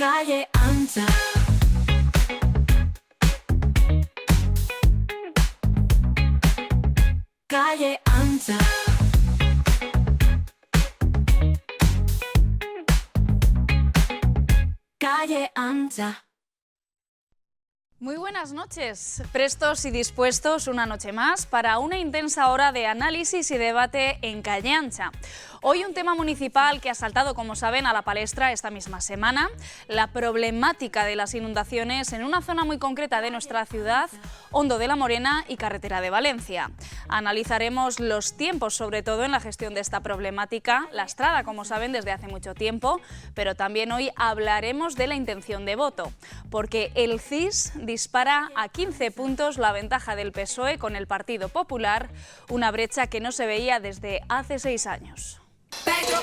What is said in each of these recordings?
Calle ancha. Calle ancha. Calle ancha. Muy buenas noches, prestos y dispuestos una noche más para una intensa hora de análisis y debate en Calle Ancha. Hoy un tema municipal que ha saltado, como saben, a la palestra esta misma semana, la problemática de las inundaciones en una zona muy concreta de nuestra ciudad, Hondo de la Morena y Carretera de Valencia. Analizaremos los tiempos, sobre todo en la gestión de esta problemática, lastrada, como saben, desde hace mucho tiempo, pero también hoy hablaremos de la intención de voto, porque el CIS dispara a 15 puntos la ventaja del PSOE con el Partido Popular, una brecha que no se veía desde hace 6 años. Pedro,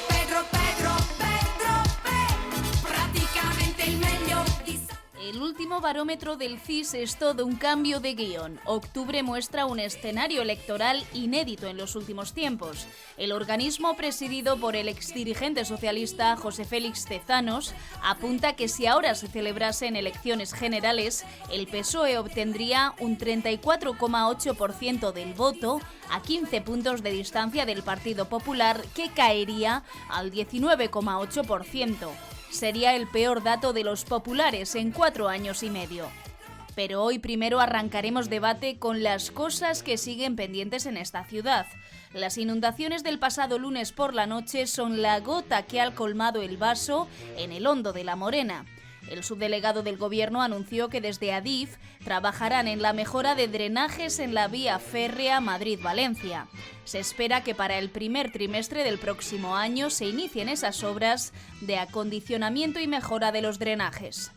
prácticamente el meglio di... El último barómetro del CIS es todo un cambio de guión. Octubre muestra un escenario electoral inédito en los últimos tiempos. El organismo, presidido por el exdirigente socialista José Félix Tezanos, apunta que si ahora se celebrasen elecciones generales, el PSOE obtendría un 34,8% del voto, a 15 puntos de distancia del Partido Popular, que caería al 19,8%. Sería el peor dato de los populares en 4 años y medio. Pero hoy primero arrancaremos debate con las cosas que siguen pendientes en esta ciudad. Las inundaciones del pasado lunes por la noche son la gota que ha colmado el vaso en el Hondo de la Morena. El subdelegado del Gobierno anunció que desde Adif trabajarán en la mejora de drenajes en la vía férrea Madrid-Valencia. Se espera que para el primer trimestre del próximo año se inicien esas obras de acondicionamiento y mejora de los drenajes.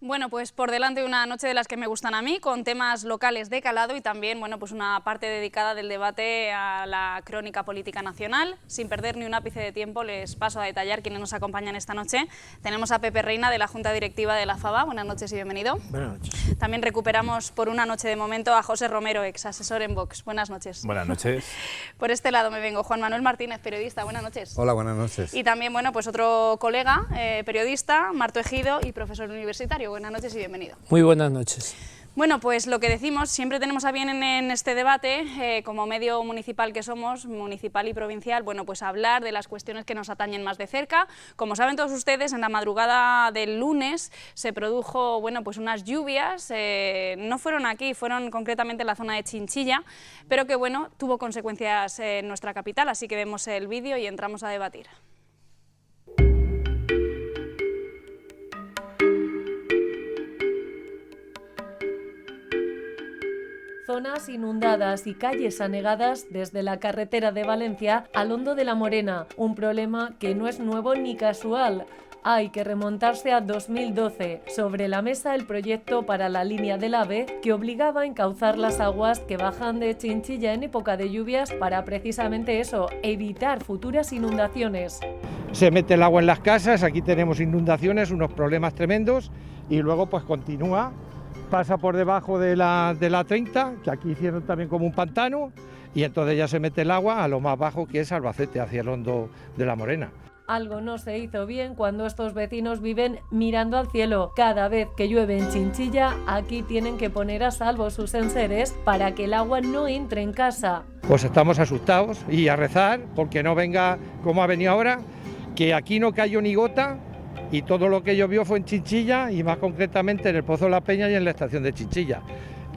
Bueno, pues por delante una noche de las que me gustan a mí, con temas locales de calado y también, bueno, pues una parte dedicada del debate a la crónica política nacional. Sin perder ni un ápice de tiempo, les paso a detallar quiénes nos acompañan esta noche. Tenemos a Pepe Reina, de la Junta Directiva de la FABA. Buenas noches y bienvenido. Buenas noches. También recuperamos por una noche de momento a José Romero, ex asesor en Vox. Buenas noches. Buenas noches. Por este lado me vengo Juan Manuel Martínez, periodista. Buenas noches. Hola, buenas noches. Y también, bueno, pues otro colega, periodista, Marto Ejido, y profesor universitario. Buenas noches y bienvenido. Muy buenas noches. Bueno, pues lo que decimos, siempre tenemos a bien en este debate, como medio municipal que somos, municipal y provincial, bueno, pues hablar de las cuestiones que nos atañen más de cerca. Como saben todos ustedes, en la madrugada del lunes se produjo, bueno, pues unas lluvias, no fueron aquí, fueron concretamente en la zona de Chinchilla, pero que, bueno, tuvo consecuencias en nuestra capital, así que vemos el vídeo y entramos a debatir. Zonas inundadas y calles anegadas desde la carretera de Valencia al Hondo de la Morena, un problema que no es nuevo ni casual. Hay que remontarse a 2012, sobre la mesa el proyecto para la línea del AVE que obligaba a encauzar las aguas que bajan de Chinchilla en época de lluvias para precisamente eso, evitar futuras inundaciones. Se mete el agua en las casas, aquí tenemos inundaciones, unos problemas tremendos y luego pues continúa. Pasa por debajo de la 30, que aquí hicieron también como un pantano, y entonces ya se mete el agua a lo más bajo, que es Albacete, hacia el Hondo de la Morena. Algo no se hizo bien cuando estos vecinos viven mirando al cielo. Cada vez que llueve en Chinchilla, aquí tienen que poner a salvo sus enseres para que el agua no entre en casa. Pues estamos asustados y a rezar, porque no venga como ha venido ahora, que aquí no cayó ni gota, y todo lo que llovió fue en Chinchilla y más concretamente en el Pozo de la Peña y en la estación de Chinchilla.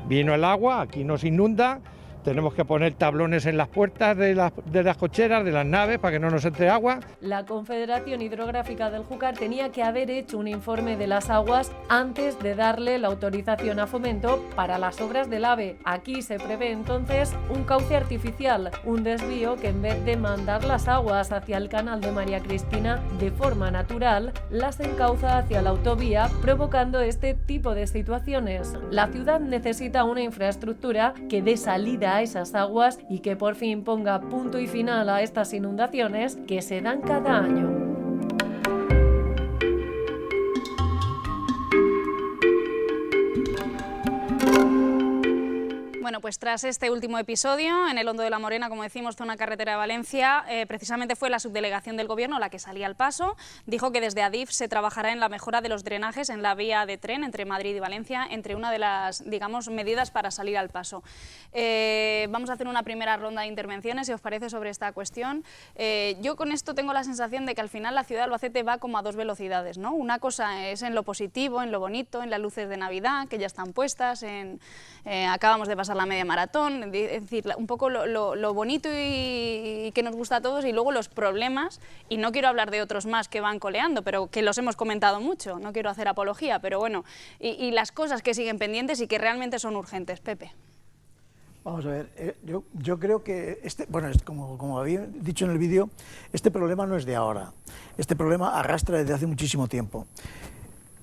Vino el agua, aquí nos inunda, tenemos que poner tablones en las puertas de las cocheras, de las naves, para que no nos entre agua. La Confederación Hidrográfica del Júcar tenía que haber hecho un informe de las aguas antes de darle la autorización a Fomento para las obras del AVE. Aquí se prevé entonces un cauce artificial, un desvío que en vez de mandar las aguas hacia el canal de María Cristina de forma natural, las encauza hacia la autovía, provocando este tipo de situaciones. La ciudad necesita una infraestructura que dé salida a esas aguas y que por fin ponga punto y final a estas inundaciones que se dan cada año. Bueno, pues tras este último episodio, en el Hondo de la Morena, como decimos, zona carretera de Valencia, precisamente fue la subdelegación del Gobierno la que salía al paso. Dijo que desde Adif se trabajará en la mejora de los drenajes en la vía de tren entre Madrid y Valencia, entre una de las, digamos, medidas para salir al paso. Vamos a hacer una primera ronda de intervenciones, si os parece, sobre esta cuestión. Yo con esto tengo la sensación de que al final la ciudad de Albacete va como a dos velocidades, ¿no? Una cosa es en lo positivo, en lo bonito, en las luces de Navidad, que ya están puestas, acabamos de pasar la media maratón, es decir, un poco lo bonito y que nos gusta a todos, y luego los problemas, y no quiero hablar de otros más que van coleando, pero que los hemos comentado mucho, no quiero hacer apología, pero bueno, y las cosas que siguen pendientes y que realmente son urgentes. Pepe. Vamos a ver, yo creo que, como había dicho en el vídeo, este problema no es de ahora, este problema arrastra desde hace muchísimo tiempo.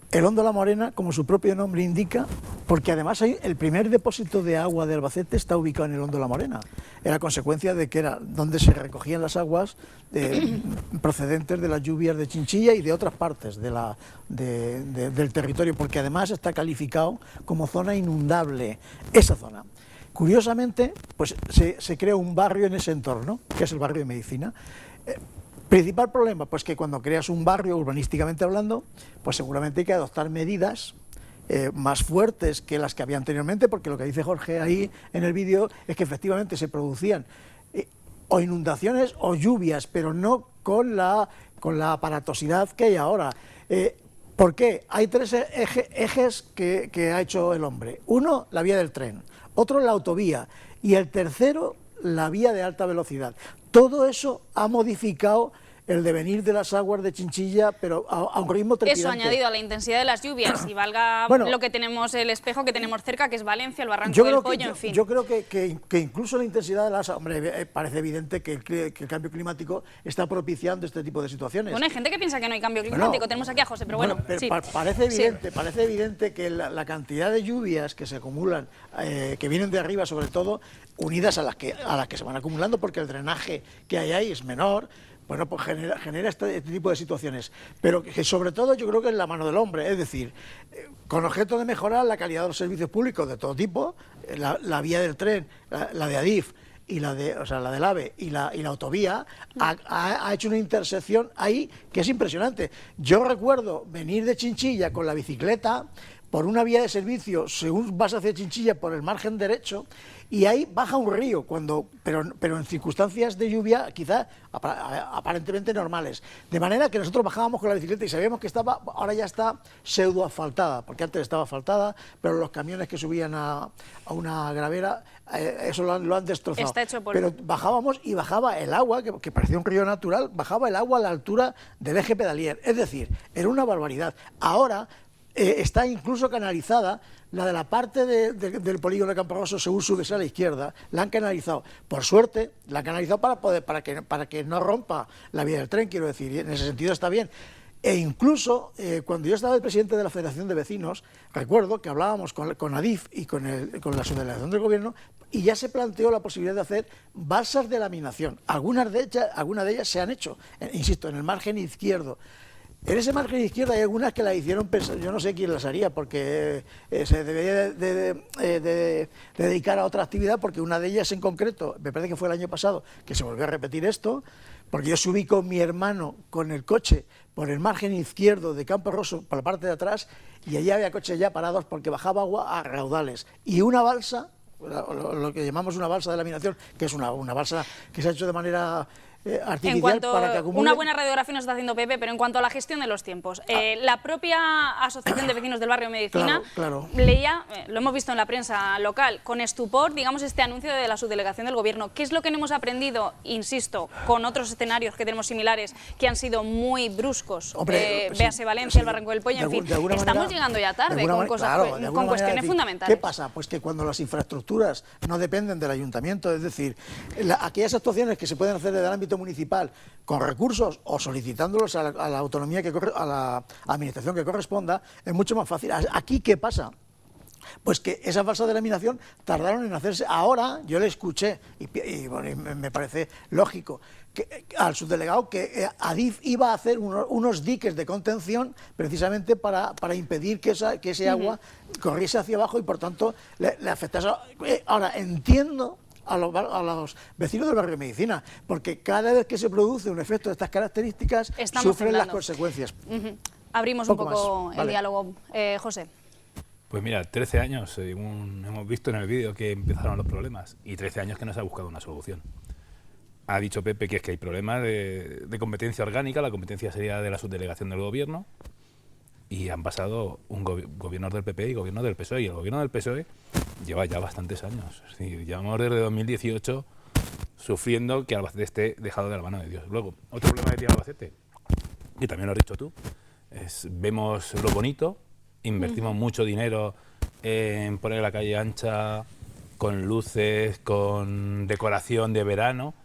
El Hondo de la Morena, como su propio nombre indica, porque además el primer depósito de agua de Albacete está ubicado en el Hondo de la Morena. Era consecuencia de que era donde se recogían las aguas procedentes de las lluvias de Chinchilla y de otras partes del territorio, porque además está calificado como zona inundable, esa zona. Curiosamente, pues se crea un barrio en ese entorno, que es el barrio de Medicina. Principal problema, pues que cuando creas un barrio, urbanísticamente hablando, pues seguramente hay que adoptar medidas más fuertes que las que había anteriormente, porque lo que dice Jorge ahí en el vídeo es que efectivamente se producían o inundaciones o lluvias, pero no con la aparatosidad que hay ahora. ¿Por qué? Hay tres ejes que ha hecho el hombre. Uno, la vía del tren, otro, la autovía, y el tercero, la vía de alta velocidad. Todo eso ha modificado el devenir de las aguas de Chinchilla, pero a un ritmo trepidante. Eso añadido a la intensidad de las lluvias y valga lo que tenemos, el espejo que tenemos cerca, que es Valencia, el Barranco del Pollo, en fin. Yo creo que incluso la intensidad de las... Hombre, parece evidente que el cambio climático está propiciando este tipo de situaciones. Bueno, hay gente que piensa que no hay cambio climático, tenemos aquí a José, pero bueno, pero sí. Parece evidente que la cantidad de lluvias que se acumulan, que vienen de arriba sobre todo, unidas a las que se van acumulando, porque el drenaje que hay ahí es menor, bueno, pues genera este tipo de situaciones, pero que sobre todo yo creo que es la mano del hombre, es decir, con objeto de mejorar la calidad de los servicios públicos de todo tipo, la vía del tren, la de Adif, y la del AVE y la autovía ha hecho una intersección ahí que es impresionante. Yo recuerdo venir de Chinchilla con la bicicleta por una vía de servicio, según vas hacia Chinchilla por el margen derecho, y ahí baja un río, pero en circunstancias de lluvia quizás aparentemente normales. De manera que nosotros bajábamos con la bicicleta y sabíamos que ahora ya está pseudo asfaltada, porque antes estaba asfaltada, pero los camiones que subían a una gravera, eso lo han destrozado. Está hecho polvo. Pero bajábamos y bajaba el agua, que parecía un río natural, bajaba el agua a la altura del eje pedalier. Es decir, era una barbaridad. Ahora está incluso canalizada la de la parte del polígono de Camporroso, según subes a la izquierda, la han canalizado. Por suerte, la han canalizado para que no rompa la vía del tren, quiero decir, y en ese sentido está bien. E incluso, cuando yo estaba el presidente de la Federación de Vecinos, recuerdo que hablábamos con Adif y con la subdelegación del Gobierno, y ya se planteó la posibilidad de hacer balsas de laminación. Algunas de ellas se han hecho, insisto, en el margen izquierdo. En ese margen izquierdo hay algunas que la hicieron pensar, yo no sé quién las haría, porque se debería de dedicar a otra actividad, porque una de ellas en concreto, me parece que fue el año pasado, que se volvió a repetir esto, porque yo subí con mi hermano con el coche por el margen izquierdo de Camporroso, por la parte de atrás, y allí había coches ya parados porque bajaba agua a raudales. Y una balsa, lo que llamamos una balsa de laminación, que es una balsa que se ha hecho de manera artificial, en cuanto, para que acumule... Una buena radiografía nos está haciendo Pepe, pero en cuanto a la gestión de los tiempos, la propia Asociación de Vecinos del Barrio Medicina leía, lo hemos visto en la prensa local, con estupor, digamos, este anuncio de la subdelegación del Gobierno. ¿Qué es lo que no hemos aprendido, insisto, con otros escenarios que tenemos similares, que han sido muy bruscos? Véase Valencia, el Barranco del Pollo, en fin, estamos llegando ya tarde con cosas, con cuestiones fundamentales. ¿Qué pasa? Pues que cuando las infraestructuras no dependen del ayuntamiento, es decir, aquellas actuaciones que se pueden hacer desde el ámbito municipal con recursos o solicitándolos a la autonomía a la administración que corresponda, es mucho más fácil. Aquí, ¿qué pasa? Pues que esa falsa delaminación tardaron en hacerse. Ahora yo le escuché, bueno, y me parece lógico, que, al subdelegado que Adif iba a hacer unos diques de contención precisamente para impedir que ese agua corriese hacia abajo y por tanto le afectase. Ahora entiendo a los vecinos del barrio de Medicina, porque cada vez que se produce un efecto de estas características sufren las consecuencias. Abrimos un poco el diálogo. José. Pues mira, 13 años, según hemos visto en el vídeo, que empezaron los problemas, y 13 años que no se ha buscado una solución. Ha dicho Pepe que es que hay problemas de competencia orgánica, la competencia sería de la subdelegación del gobierno, y han pasado gobiernos del PP y gobiernos del PSOE, y el gobierno del PSOE lleva ya bastantes años. Es decir, llevamos desde 2018 sufriendo que Albacete esté dejado de la mano de Dios. Luego, otro problema que tiene Albacete, y también lo has dicho tú, es vemos lo bonito, invertimos mucho dinero en poner la calle ancha, con luces, con decoración de verano,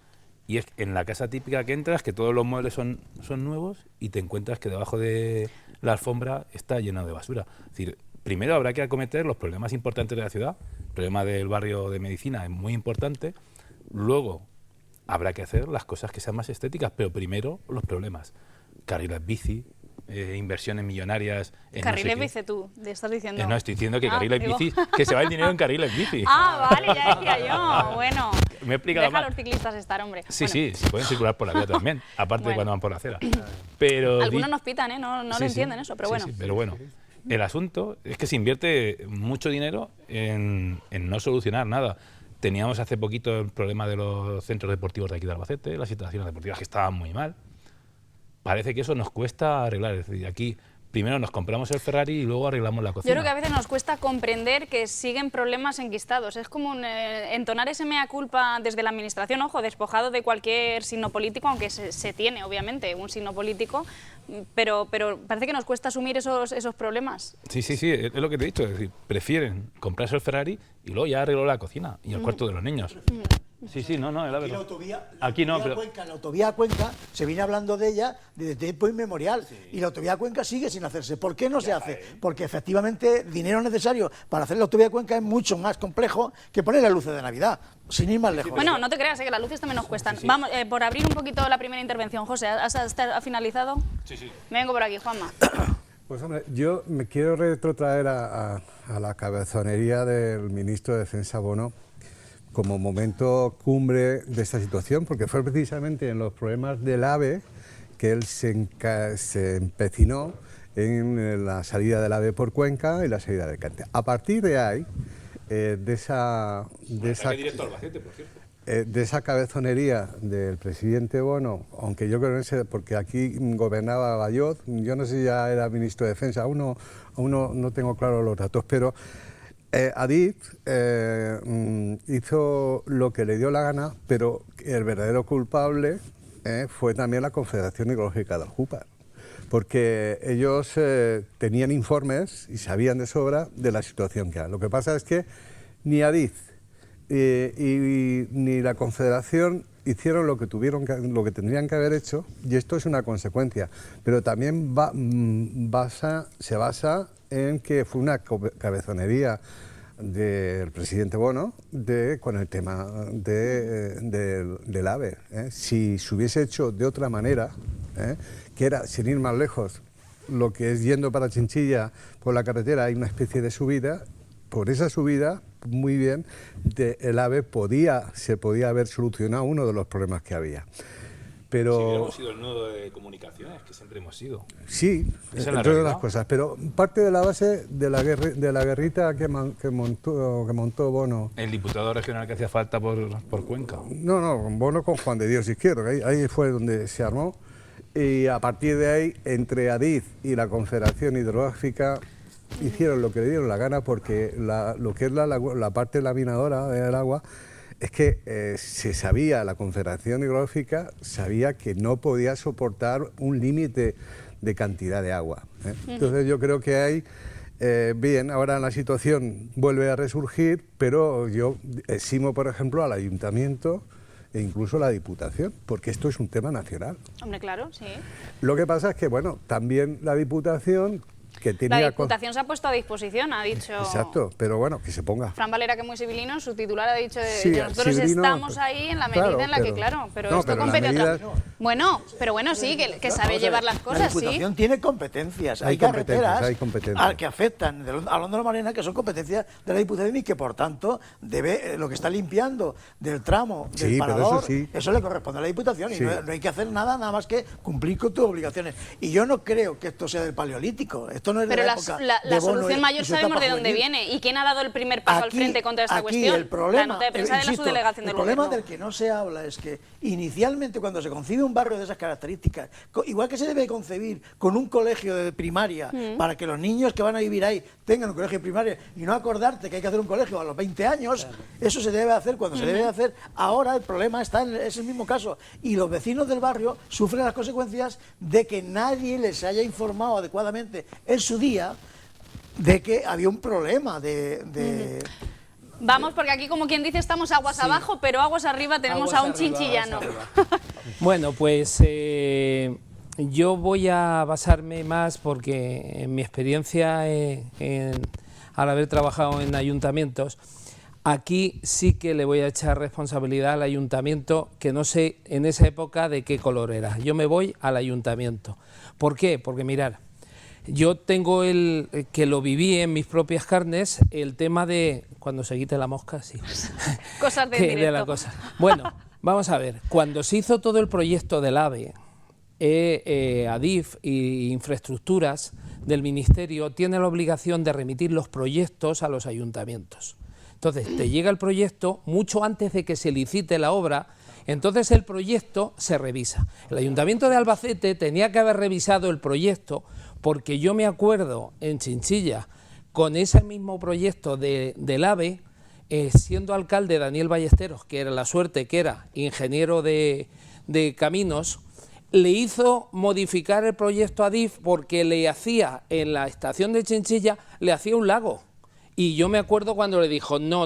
y es en la casa típica que entras, que todos los muebles son nuevos, y te encuentras que debajo de la alfombra está lleno de basura. Es decir, primero habrá que acometer los problemas importantes de la ciudad, el problema del barrio de Medicina es muy importante, luego habrá que hacer las cosas que sean más estéticas, pero primero los problemas. Carriles bici, inversiones millonarias en Carriles no sé bici tú, ¿te estás diciendo? no, estoy diciendo que carriles bici, que se va el dinero en carriles bici. Vale, ya decía yo. Bueno, Me he explicado deja a mal. los ciclistas estar, hombre. Sí, Bueno, sí, pueden circular por la vía también, aparte de Bueno. cuando van por la acera. Pero algunos nos pitan, ¿eh? No Sí, lo sí. entienden eso, pero Sí, bueno. sí, pero bueno, el asunto es que se invierte mucho dinero en no solucionar nada. Teníamos hace poquito el problema de los centros deportivos de aquí de Albacete, las instalaciones deportivas que estaban muy mal. Parece que eso nos cuesta arreglar. Es decir, aquí primero nos compramos el Ferrari y luego arreglamos la cocina. Yo creo que a veces nos cuesta comprender que siguen problemas enquistados. Es como entonar ese mea culpa desde la administración, ojo, despojado de cualquier signo político, aunque se tiene, obviamente, un signo político, pero parece que nos cuesta asumir esos problemas. Sí, es lo que te he dicho. Es decir, prefieren comprarse el Ferrari y luego ya arregló la cocina y el cuarto de los niños. Sí, es la Aquí verdad. la autovía, Aquí no, pero... la autovía a Cuenca, se viene hablando de ella desde tiempo inmemorial, y la autovía a Cuenca sigue sin hacerse. ¿Por qué no se hace? Porque efectivamente el dinero necesario para hacer la autovía a Cuenca es mucho más complejo que poner las luces de Navidad, sin ir más lejos. Bueno, no te creas, que las luces también nos cuestan. Vamos, por abrir un poquito la primera intervención, José, ¿has finalizado? Sí. Me vengo por aquí, Juanma. Pues hombre, yo me quiero retrotraer a la cabezonería del ministro de Defensa Bono como momento cumbre de esta situación, porque fue precisamente en los problemas del AVE que él se empecinó en la salida del AVE por Cuenca y la salida de Alicante. A partir de ahí, de esa cabezonería del presidente Bono, aunque yo creo que porque aquí gobernaba Bayot, yo no sé si ya era ministro de Defensa, aún no tengo claro los datos, pero Adif hizo lo que le dio la gana, pero el verdadero culpable fue también la Confederación Hidrológica del Júcar, porque ellos tenían informes y sabían de sobra de la situación que hay. Lo que pasa es que ni Adif ni la Confederación hicieron lo que tendrían que haber hecho, y esto es una consecuencia, pero también se basa en que fue una cabezonería del presidente Bono con el tema del AVE. Si se hubiese hecho de otra manera, que era, sin ir más lejos, lo que es yendo para Chinchilla por la carretera, hay una especie de subida. Por esa subida, muy bien, el AVE se podía haber solucionado uno de los problemas que había. Pero Si hubiéramos sido el nudo de comunicaciones, que siempre hemos sido. sí, Esa es la entre realidad. otras cosas, pero parte de la base de la guerrita que montó Bono. El diputado regional que hacía falta por Cuenca. No, Bono con Juan de Dios Izquierdo, que ahí fue donde se armó. Y a partir de ahí, entre Adif y la Confederación Hidrográfica, hicieron lo que le dieron la gana, porque lo que es la parte laminadora del agua, es que se sabía, la Confederación Hidrográfica sabía que no podía soportar un límite de cantidad de agua. Entonces yo creo que hay, bien, ahora la situación vuelve a resurgir, pero yo eximo, por ejemplo, al Ayuntamiento e incluso a la Diputación, porque esto es un tema nacional. Hombre, claro, sí. Lo que pasa es que, bueno, también la Diputación que tenía... La Diputación se ha puesto a disposición, ha dicho... Exacto, pero bueno, que se ponga. Fran Valera, que es muy civilino, su titular ha dicho Sí, que nosotros civilino, estamos ahí en la medida claro, en la que, pero- claro, pero no, esto pero la compete a otra... medida- Bueno, pero bueno, sí, que sabe llevar las La cosas, sí. Diputación tiene competencias, Hay hay competencias, carreteras hay competencias. que afectan al Hondo de la Marina, que son competencias de la Diputación y que por tanto debe lo que está limpiando del tramo del Sí, pero parador, eso sí. eso le corresponde a la Diputación Sí. y no hay que hacer nada más que cumplir con tus obligaciones. Y yo no creo que esto sea del Paleolítico, esto no es de Pero la la, época la- de la Bono solución y mayor su sabemos etapa de dónde juvenil. viene. ¿Y quién ha dado el primer paso al frente contra esta cuestión? El problema, la nota de prensa de la insisto, subdelegación del el problema Gobierno. del que no se habla es que inicialmente cuando se concibe un barrio de esas características, igual que se debe concebir con un colegio de primaria para que los niños que van a vivir ahí tengan un colegio de primaria y no acordarte que hay que hacer un colegio a los 20 años, eso se debe hacer cuando se debe hacer. Ahora el problema está en ese mismo caso y los vecinos del barrio sufren las consecuencias de que nadie les haya informado adecuadamente en su día de que había un problema de Vamos, porque aquí, como quien dice, estamos aguas abajo, pero aguas arriba tenemos a un chinchillano. Bueno, pues yo voy a basarme más porque en mi experiencia al haber trabajado en ayuntamientos, aquí sí que le voy a echar responsabilidad al ayuntamiento, que no sé en esa época de qué color era. Yo me voy al ayuntamiento. ¿Por qué? Porque mirar, yo tengo que lo viví en mis propias carnes, el tema de cuando se quite la mosca, sí. Cosas de Que directo. la cosa. Bueno, vamos a ver, cuando se hizo todo el proyecto del AVE, ADIF y infraestructuras del Ministerio tiene la obligación de remitir los proyectos a los ayuntamientos. Entonces, te llega el proyecto mucho antes de que se licite la obra, entonces el proyecto se revisa. El Ayuntamiento de Albacete tenía que haber revisado el proyecto porque yo me acuerdo en Chinchilla, con ese mismo proyecto del AVE, siendo alcalde Daniel Ballesteros, que era la suerte que era ingeniero de caminos, le hizo modificar el proyecto ADIF porque le hacía, en la estación de Chinchilla, le hacía un lago. Y yo me acuerdo cuando le dijo, no,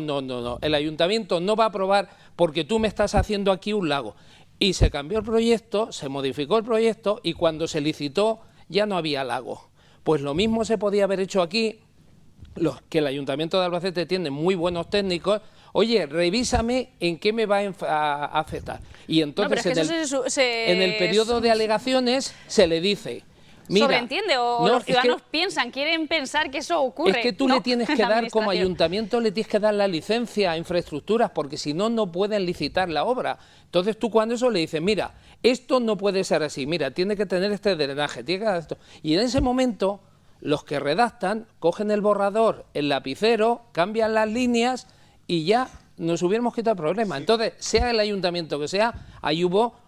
el ayuntamiento no va a aprobar porque tú me estás haciendo aquí un lago. Y se cambió el proyecto, se modificó el proyecto y cuando se licitó ya no había lago. Pues lo mismo se podía haber hecho aquí, que el Ayuntamiento de Albacete tiene muy buenos técnicos. Oye, revísame en qué me va a afectar. Y entonces pero es que eso en el periodo de alegaciones se le dice... Mira, sobreentiende, o no, los ciudadanos quieren pensar que eso ocurre. Es que tú ¿no? le tienes que En la dar, como administración. ayuntamiento, le tienes que dar la licencia a infraestructuras, porque si no, no pueden licitar la obra. Entonces tú cuando eso le dices, mira, esto no puede ser así, mira, tiene que tener este drenaje, tiene que dar esto. Y en ese momento, los que redactan, cogen el borrador, el lapicero, cambian las líneas y ya nos hubiéramos quitado el problema. Entonces, sea el ayuntamiento que sea, ahí hubo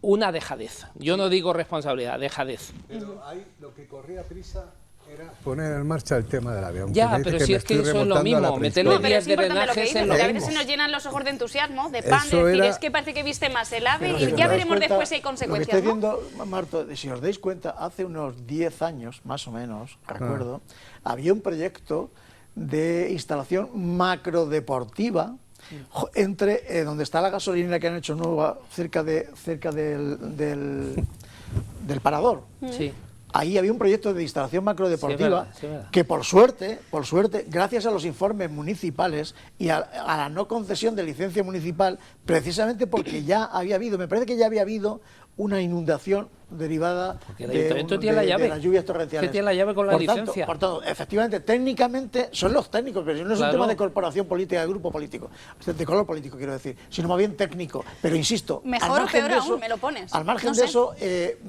una dejadez. Yo no digo responsabilidad, dejadez. Pero ahí lo que corría prisa era poner en marcha el tema del avión. Ya, pero si es que eso es lo mismo, meterle No, pero vías es de importante lo que drenajes dices, en porque a lo veces se mismo. nos llenan los ojos de entusiasmo, de pan, Eso de decir, era- es que parece que viste más el AVE Pero y si ya os dais veremos cuenta, después si hay Lo que consecuencias, estoy ¿no? viendo, Marto, si os dais cuenta, hace unos 10 años, más o menos, recuerdo, había un proyecto de instalación macrodeportiva entre donde está la gasolinera que han hecho nueva, cerca del parador. Sí. Ahí había un proyecto de instalación macrodeportiva Sí, es verdad. que por suerte, gracias a los informes municipales y a la no concesión de licencia municipal, precisamente porque ya había habido, me parece que ya había habido una inundación derivada Porque el ayuntamiento tiene la llave. de las lluvias torrenciales. Que tiene la llave con la Por tanto- licencia. por tanto, efectivamente, técnicamente son los técnicos, pero no es un Claro. tema de corporación política, de grupo político, de color político quiero decir, sino más bien técnico. Pero insisto, Mejor al o margen peor de aún, me lo pones. Al margen No de sé. eso,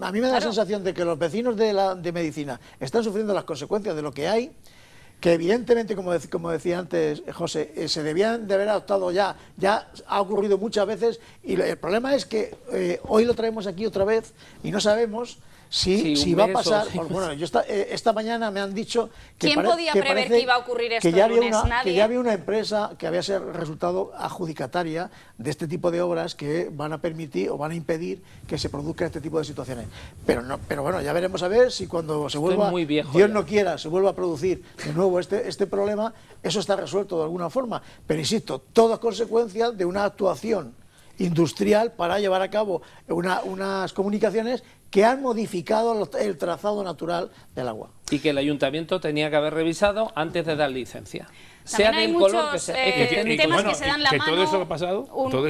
a mí me da la Claro. sensación de que los vecinos de medicina están sufriendo las consecuencias de lo que hay, que evidentemente, como decía antes José, se debían de haber adoptado ya ha ocurrido muchas veces, y el problema es que hoy lo traemos aquí otra vez y no sabemos Sí, si un va a mes o pasar. sí. Bueno, yo esta mañana me han dicho que ¿Quién podía prever parece que iba a ocurrir esto que ya el había lunes? que Nadie. ya había una empresa que había resultado adjudicataria de este tipo de obras que van a permitir o van a impedir que se produzcan este tipo de situaciones. Pero bueno, ya veremos a ver si cuando se vuelva, muy viejo Dios ya. no quiera, se vuelva a producir de nuevo este problema, eso está resuelto de alguna forma. Pero insisto, todo es consecuencia de una actuación industrial para llevar a cabo unas comunicaciones que han modificado el trazado natural del agua. y que el ayuntamiento tenía que haber revisado antes de dar licencia. También Sea hay del color que muchos, sea. Es que temas que se dan la que mano. todo eso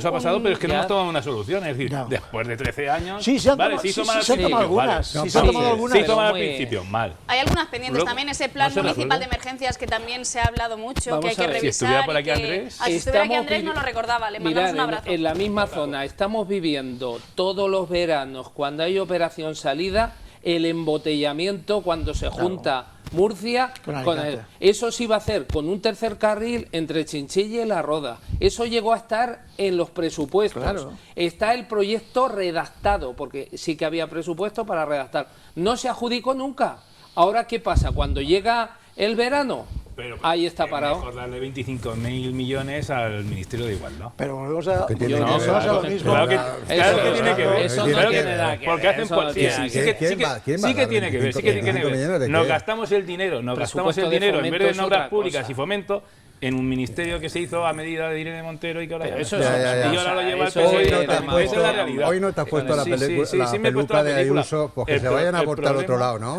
ha pasado, pero es que no ya. hemos tomado una solución. Es decir, Ya. después de 13 años. Sí, se han vale, tomado- se hizo sí, mal al se han tomado principio, vale. algunas, sí, se han tomado algunas. Se hizo mal al Muy- principio, mal. Hay algunas pendientes Luego, también, ese plan no se municipal resuelve. de emergencias que también se ha hablado mucho, Vamos que hay a que ver. revisar. Si estuviera por y aquí que- Andrés. si estuviera aquí Estamos Andrés no lo recordaba, le mandamos Mirad, un abrazo. en la misma zona estamos viviendo todos los veranos, cuando hay operación salida, el embotellamiento cuando se junta Murcia Con con Alicante. eso se iba a hacer con un tercer carril entre Chinchilla y La Roda. Eso llegó a estar en los presupuestos. Claro. Está el proyecto redactado, porque sí que había presupuesto para redactar. No se adjudicó nunca. Ahora, ¿qué pasa? Cuando llega el verano, Pero ahí está es parado. mejor darle 25.000 millones al Ministerio de Igualdad. Pero volvemos a, ¿Qué tiene que ver? volvemos a lo Claro, mismo. Claro que, Eso claro que no, tiene que ver. eso no claro tiene que- nada que porque ver, hacen eso no sí, tiene sí, nada sí que que- ver. sí que- ¿Quién va sí a que dar tiene que ver, sí que tiene que 25 millones de ver. qué? Nos gastamos el dinero, nos gastamos Presupuesto el de dinero en vez fomento de es en otra obras públicas cosa. y fomento en un ministerio que se hizo a medida de Irene Montero y que ahora Pero ya eso no es está. otra Y ahora cosa, lo lleva el eso es Hoy presidente. no te has tema. Esa es la puesto, realidad. hoy no te has puesto la, Sí, película, sí, la sí me he puesto peluca la de película. Ayuso, pues que El se pro- vayan a el abortar al otro problema- lado, ¿no?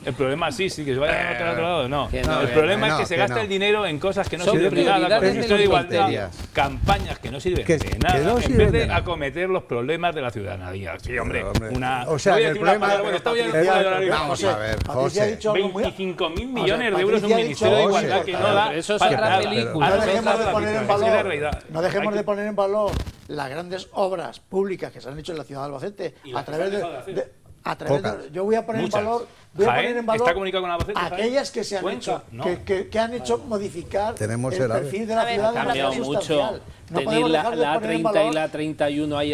El problema sí, que se vayan a votar al otro lado, no. Que no, El que problema no, es que se que gasta no. el dinero en cosas que no Son sirven de nada, prioridades con el de Ministerio de los Igualdad, tonterías. campañas que no sirven Que de nada, no en sirven vez de de nada. acometer los problemas de la ciudadanía. Sí, hombre, Hombre, una... o sea, no voy que a el decir una problema- palabra, bueno, está bien, Patricia, fuera de horario. vamos a ver, Patricia ha José. dicho algo muy... 25.000 O millones sea, de euros en un Patricia ha Ministerio de dicho- Igualdad José, que pero no da eso es para otra nada. película. No Ahora dejemos otra de poner en película, esa es la valor, realidad. no dejemos Hay que- de poner en valor las grandes obras públicas que se han hecho en la ciudad de Albacete Y las a que través se han de, dejado de hacer. a través de- Pocas. yo voy a poner Muchas. en valor Jaén está comunicado con Albacete, Jaén. aquellas que se han Cuenca, hecho no. que han hecho modificar Tenemos el el AVE. perfil de A la ver, ciudad ha de Ha una cambiado manera mucho. sustancial. No Tenéis podemos la, dejar de la poner en 30 y valor- la 31 ahí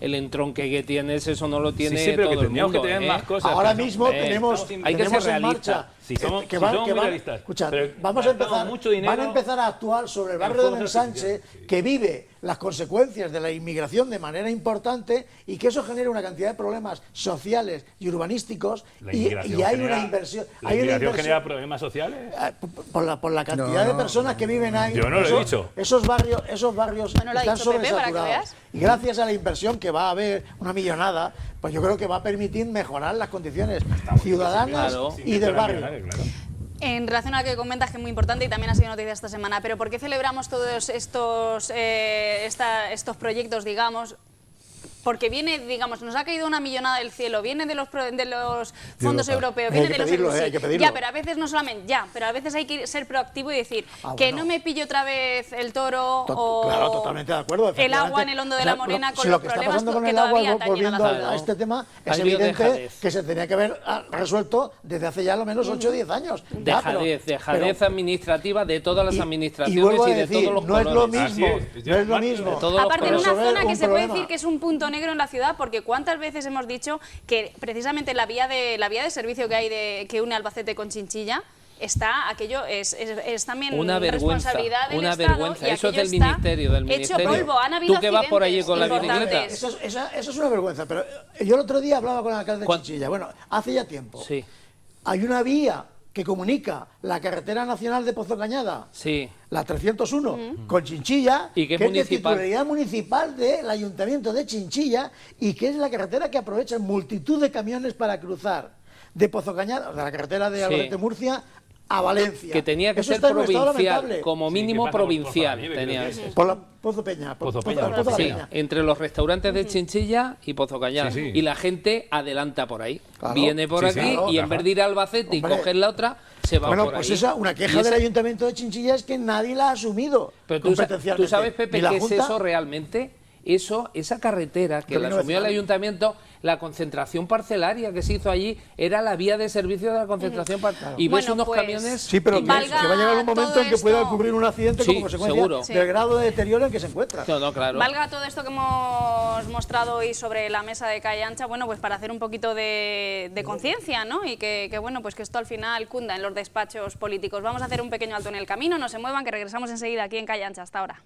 el entronque que tienes, eso no lo tiene Sí, pero que todo el tendríamos mundo. que tener más cosas. Ahora pero- mismo tenemos, hay que tenemos ser en realista. marcha Si somos- que si van, somos que muy van- realistas. escuchad, Pero vamos a gastamos empezar, mucho dinero van a empezar a actuar sobre el en barrio de fuegos Ensanche, artificiales. que vive las consecuencias de la inmigración de manera importante y que eso genera una cantidad de problemas sociales y urbanísticos La y inmigración hay genera- una inversión. ¿La Hay una inmigración inversión genera problemas sociales? por la cantidad de personas que viven ahí. Yo no lo he dicho. Esos barrios Bueno, lo ha están dicho Pepe, para que sobresaturados. veas. Y gracias a la inversión que va a haber, una millonada, pues yo creo que va a permitir mejorar las condiciones ciudadanas Claro. y del barrio. Claro. En relación a lo que comentas, que es muy importante y también ha sido noticia esta semana, pero ¿por qué celebramos todos estos proyectos, digamos? Porque viene, digamos, nos ha caído una millonada del cielo, viene de los fondos europeos, viene Hay que de los pedirlo, sí, hay que pedirlo. ya, pero a veces no solamente, pero a veces hay que ser proactivo y decir que bueno. no me pillo otra vez el toro o Claro, totalmente de acuerdo. el agua en el hondo de la morena con si los lo que está problemas pasando con que el agua, todavía atañen a volviendo la a ciudad. este tema, es Ha habido evidente dejadez. que se tenía que haber resuelto desde hace ya lo menos 8 o 10 años. Ya, Dejadez administrativa de todas las y administraciones vuelvo a y de decir, todos los no es lo colores. Así mismo, es, no es lo Marta, mismo. de todos los Aparte, en una resolver zona que un se puede problema. decir que es un punto negro en la ciudad, porque cuántas veces hemos dicho que precisamente la vía de servicio que hay que une Albacete con Chinchilla está, aquello es también Una vergüenza, responsabilidad del una Estado, vergüenza. y Eso es aquello del está ministerio, del hecho ministerio. polvo. Han habido Tú que vas por allí con la accidentes bicicleta. importantes. Eso es una vergüenza, pero yo el otro día hablaba con el alcalde de ¿Cuán- Chinchilla. Bueno, hace ya tiempo. Sí, Hay una vía que comunica la carretera nacional de Pozo Cañada, sí. la 301, con Chinchilla, Y que es es de municipal. titularidad municipal del Ayuntamiento de Chinchilla y que es la carretera que aprovechan multitud de camiones para cruzar de Pozo Cañada, de la carretera de Sí. Albacete-Murcia, a Valencia. Que tenía que Eso ser está en un estado provincial, lamentable. como Sí, mínimo que pasa por provincial. Pozo de la Nieve, tenía creo que que ser. Por la Pozo Peña. Pozo Peña. Pozo de la Sí, Peña. entre los restaurantes de Chinchilla y Pozo Cañada. Sí, sí. Y la gente adelanta por ahí. Claro. Viene por Sí, sí, aquí claro, y en vez de ir a Albacete y Hombre. coger la otra, se va Bueno, por pues ahí. esa, una queja Y esa- del Ayuntamiento de Chinchilla es que nadie la ha asumido Pero tú competencialmente. sabes, Pepe, Ni la qué es Junta, eso realmente. Esa carretera que Que la vino asumió el vecinal. ayuntamiento, la concentración parcelaria que se hizo allí, era la vía de servicio de la concentración parcelaria. Y ves Bueno, unos pues, camiones... Sí, pero Y que valga va a llegar un momento todo en que pueda esto- ocurrir un accidente Sí, como consecuencia seguro. Sí. del grado de deterioro en que se encuentra. No, no, claro. Valga todo esto que hemos mostrado hoy sobre la mesa de Calle Ancha, bueno, pues para hacer un poquito de conciencia, ¿no? Y que bueno, pues que esto al final cunda en los despachos políticos. Vamos a hacer un pequeño alto en el camino, no se muevan, que regresamos enseguida aquí en Calle Ancha. Hasta ahora.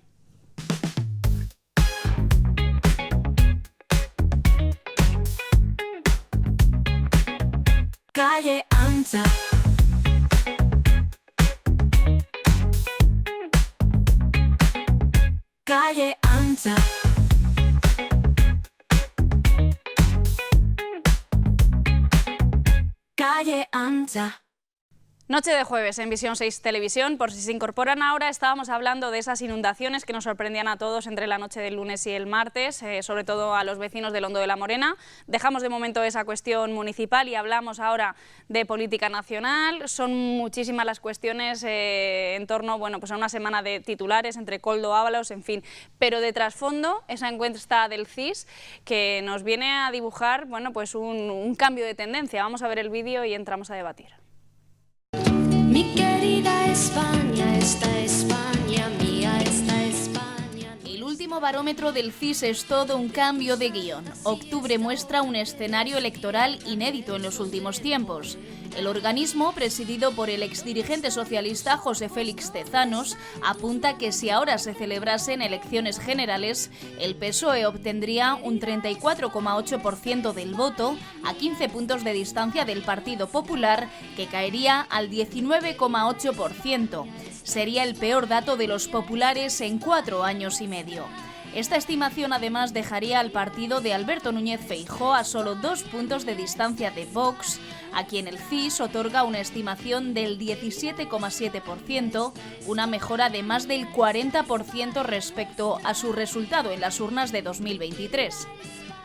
Calle Ancha. Calle Ancha. Calle Ancha. Ancha. Noche de jueves en Visión 6 Televisión. Por si se incorporan ahora, estábamos hablando de esas inundaciones que nos sorprendían a todos entre la noche del lunes y el martes, sobre todo a los vecinos del Hondo de la Morena. Dejamos de momento esa cuestión municipal y hablamos ahora de política nacional. Son muchísimas las cuestiones en torno, bueno, pues a una semana de titulares entre Koldo, Ábalos, en fin. Pero de trasfondo, esa encuesta del CIS que nos viene a dibujar, bueno, pues un cambio de tendencia. Vamos a ver el vídeo y entramos a debatir. Mi querida España, esta España mía, esta España. El último barómetro del CIS es todo un cambio de guión. Octubre muestra un escenario electoral inédito en los últimos tiempos. El organismo, presidido por el exdirigente socialista José Félix Tezanos, apunta que si ahora se celebrasen elecciones generales, el PSOE obtendría un 34,8% del voto, a 15 puntos de distancia del Partido Popular, que caería al 19,8%. Sería el peor dato de los populares en 4 años y medio. Esta estimación además dejaría al partido de Alberto Núñez Feijóo a solo 2 puntos de distancia de Vox, a quien el CIS otorga una estimación del 17,7%, una mejora de más del 40% respecto a su resultado en las urnas de 2023.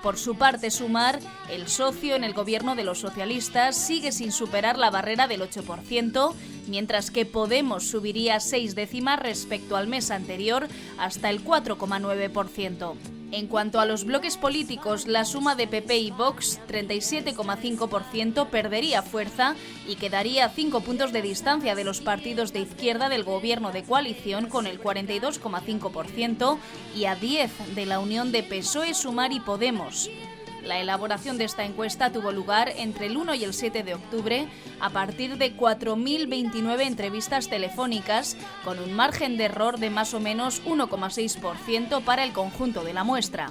Por su parte, Sumar, el socio en el gobierno de los socialistas, sigue sin superar la barrera del 8%, mientras que Podemos subiría 6 décimas respecto al mes anterior hasta el 4,9%. En cuanto a los bloques políticos, la suma de PP y Vox, 37,5%, perdería fuerza y quedaría a 5 puntos de distancia de los partidos de izquierda del gobierno de coalición con el 42,5% y a 10 de la unión de PSOE, Sumar y Podemos. La elaboración de esta encuesta tuvo lugar entre el 1 y el 7 de octubre a partir de 4.029 entrevistas telefónicas, con un margen de error de más o menos 1,6% para el conjunto de la muestra.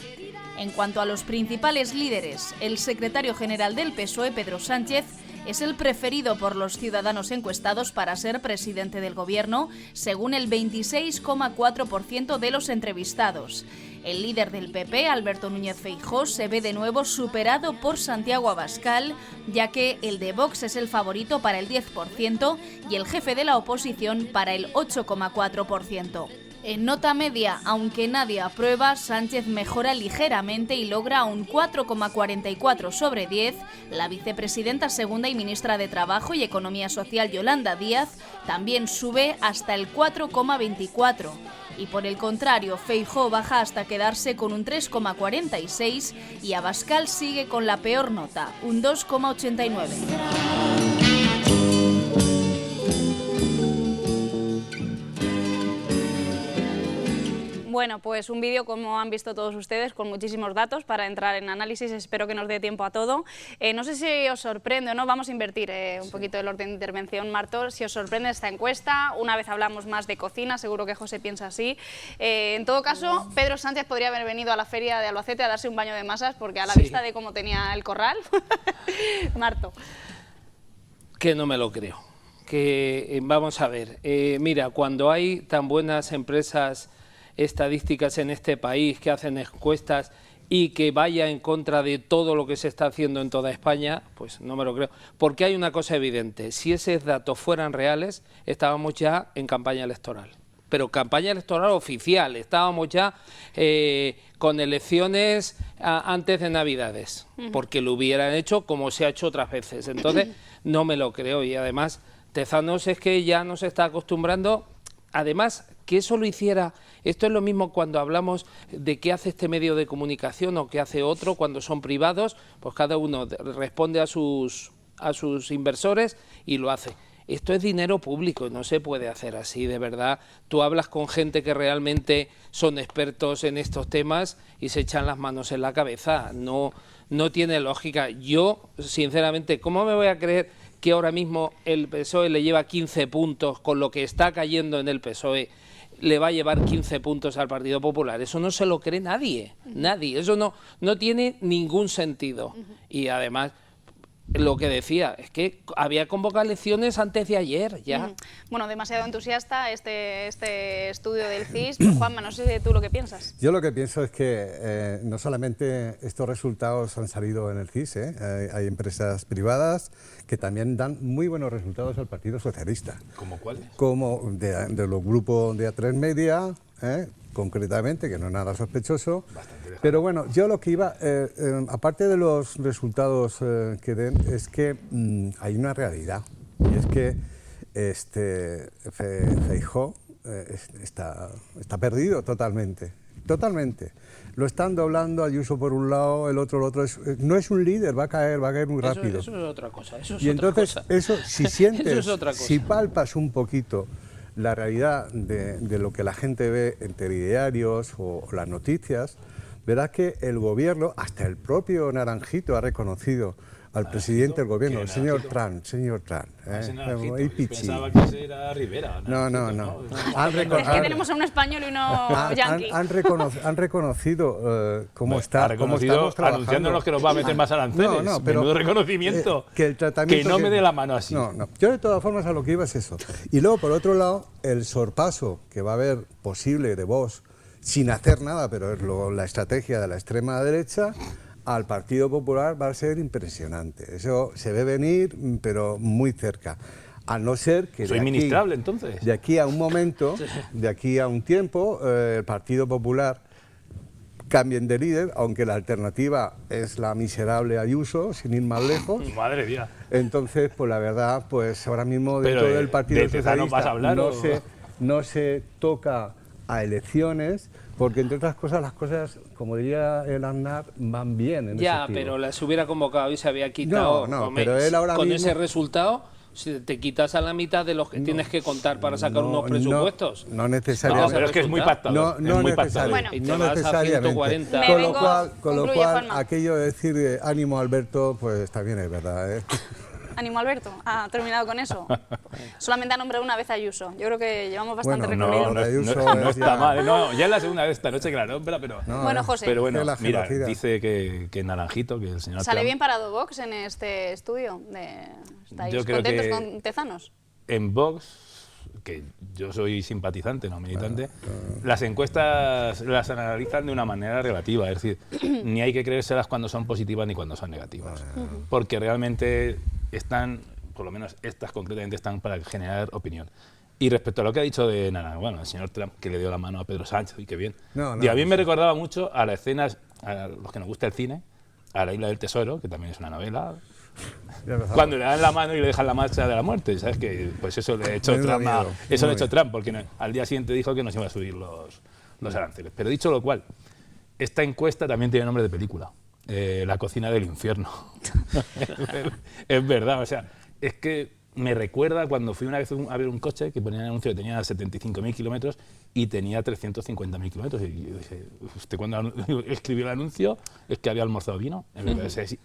En cuanto a los principales líderes, el secretario general del PSOE, Pedro Sánchez, es el preferido por los ciudadanos encuestados para ser presidente del gobierno, según el 26,4% de los entrevistados. El líder del PP, Alberto Núñez Feijóo, se ve de nuevo superado por Santiago Abascal, ya que el de Vox es el favorito para el 10% y el jefe de la oposición para el 8,4%. En nota media, aunque nadie aprueba, Sánchez mejora ligeramente y logra un 4,44 sobre 10. La vicepresidenta segunda y ministra de Trabajo y Economía Social, Yolanda Díaz, también sube hasta el 4,24. Y por el contrario, Feijóo baja hasta quedarse con un 3,46 y Abascal sigue con la peor nota, un 2,89. Bueno, pues un vídeo, como han visto todos ustedes, con muchísimos datos para entrar en análisis. Espero que nos dé tiempo a todo. No sé si os sorprende o no, vamos a invertir un poquito el orden de intervención, Marto. Si os sorprende esta encuesta, una vez hablamos más de cocina, seguro que José piensa así. En todo caso, Pedro Sánchez podría haber venido a la feria de Albacete a darse un baño de masas, porque a la vista de cómo tenía el corral. Marto. Que no me lo creo. Que vamos a ver, mira, cuando hay tan buenas empresas estadísticas en este país que hacen encuestas y que vaya en contra de todo lo que se está haciendo en toda España, pues no me lo creo. Porque hay una cosa evidente, si esos datos fueran reales, estábamos ya en campaña electoral. Pero campaña electoral oficial, estábamos ya con elecciones antes de Navidades, porque lo hubieran hecho como se ha hecho otras veces. Entonces, no me lo creo. Y además, Tezanos es que ya nos está acostumbrando. Además, que eso lo hiciera, esto es lo mismo cuando hablamos de qué hace este medio de comunicación o qué hace otro cuando son privados, pues cada uno responde a sus inversores y lo hace. Esto es dinero público y no se puede hacer así, de verdad. Tú hablas con gente que realmente son expertos en estos temas y se echan las manos en la cabeza. No tiene lógica. Yo, sinceramente, ¿cómo me voy a creer que ahora mismo el PSOE le lleva 15 puntos con lo que está cayendo en el PSOE? Le va a llevar 15 puntos al Partido Popular. Eso no se lo cree nadie, nadie. Eso no tiene ningún sentido. Y además, lo que decía, es que había convocado elecciones antes de ayer ya. Bueno, demasiado entusiasta este estudio del CIS. Juanma, no sé tú lo que piensas. Yo lo que pienso es que no solamente estos resultados han salido en el CIS, hay empresas privadas que también dan muy buenos resultados al Partido Socialista. ¿Cómo cuáles? Como de los grupos de A3 Media, concretamente, que no es nada sospechoso. Pero bueno, yo lo que iba, aparte de los resultados que den, es que hay una realidad. Y es que Feijóo está perdido totalmente. Totalmente. Lo están doblando, Ayuso por un lado, el otro. No es un líder, va a caer muy rápido. Eso es otra cosa. Y entonces, eso, si sientes, eso es otra cosa. Si palpas un poquito la realidad de lo que la gente ve en telediarios o las noticias, verás que el gobierno, hasta el propio Naranjito ha reconocido al presidente del gobierno, el señor Trump. Pensaba que ese era Rivera. No. Es que tenemos a un español y uno yanqui. Han reconocido cómo estamos trabajando. Anunciándonos que nos va a meter más aranceles. No, pero menudo reconocimiento. Que el tratamiento... Que no me dé la mano así. No. Yo de todas formas a lo que iba es eso. Y luego, por otro lado, el sorpaso que va a haber posible de Vox, sin hacer nada, pero es la estrategia de la extrema derecha, al Partido Popular va a ser impresionante. Eso se ve venir, pero muy cerca. A no ser que... Soy ministrable, entonces. De aquí a un momento, de aquí a un tiempo, el Partido Popular cambien de líder, aunque la alternativa es la miserable Ayuso, sin ir más lejos. Madre mía. Entonces, pues la verdad, pues ahora mismo dentro del Partido Socialista vas a hablar, no se toca a elecciones, porque entre otras cosas las cosas, como diría el Aznar, van bien en ya, ese pero las hubiera convocado y se había quitado. No, pero él ahora con mismo... ese resultado, si te quitas a la mitad de los que tienes que contar para sacar unos presupuestos. No necesariamente. No, pero es que es muy pactador. No necesariamente. No necesariamente. Con lo cual aquello de decir ánimo Alberto, pues también es verdad. Ánimo Alberto, ha terminado con eso. Solamente ha nombrado una vez a Ayuso. Yo creo que llevamos bastante recorrido. No está mal. No, ya es la segunda vez esta noche que la nombra, pero... Bueno, José. Pero bueno, mira, dice que Naranjito, que el señor ¿Sale Trump, bien parado Vox en este estudio? ¿Estáis contentos con Tezanos? En Vox, que yo soy simpatizante, no militante, las encuestas las analizan de una manera relativa, es decir, ni hay que creérselas cuando son positivas ni cuando son negativas, porque realmente están, por lo menos estas concretamente, están para generar opinión. Y respecto a lo que ha dicho de bueno, el señor Trump, que le dio la mano a Pedro Sánchez, y qué bien. Y a mí me recordaba mucho a las escenas, a los que nos gusta el cine, a La Isla del Tesoro, que también es una novela, cuando le dan la mano y le dejan la marcha de la muerte, ¿sabes? Que pues eso le ha hecho Trump, porque al día siguiente dijo que nos iba a subir los aranceles. Pero dicho lo cual, esta encuesta también tiene nombre de película, La cocina del infierno. Es verdad, o sea, es que me recuerda cuando fui una vez a ver un coche que ponía el anuncio que tenía 75.000 kilómetros y tenía 350.000 kilómetros. Y yo dije, usted cuando escribió el anuncio es que había almorzado vino.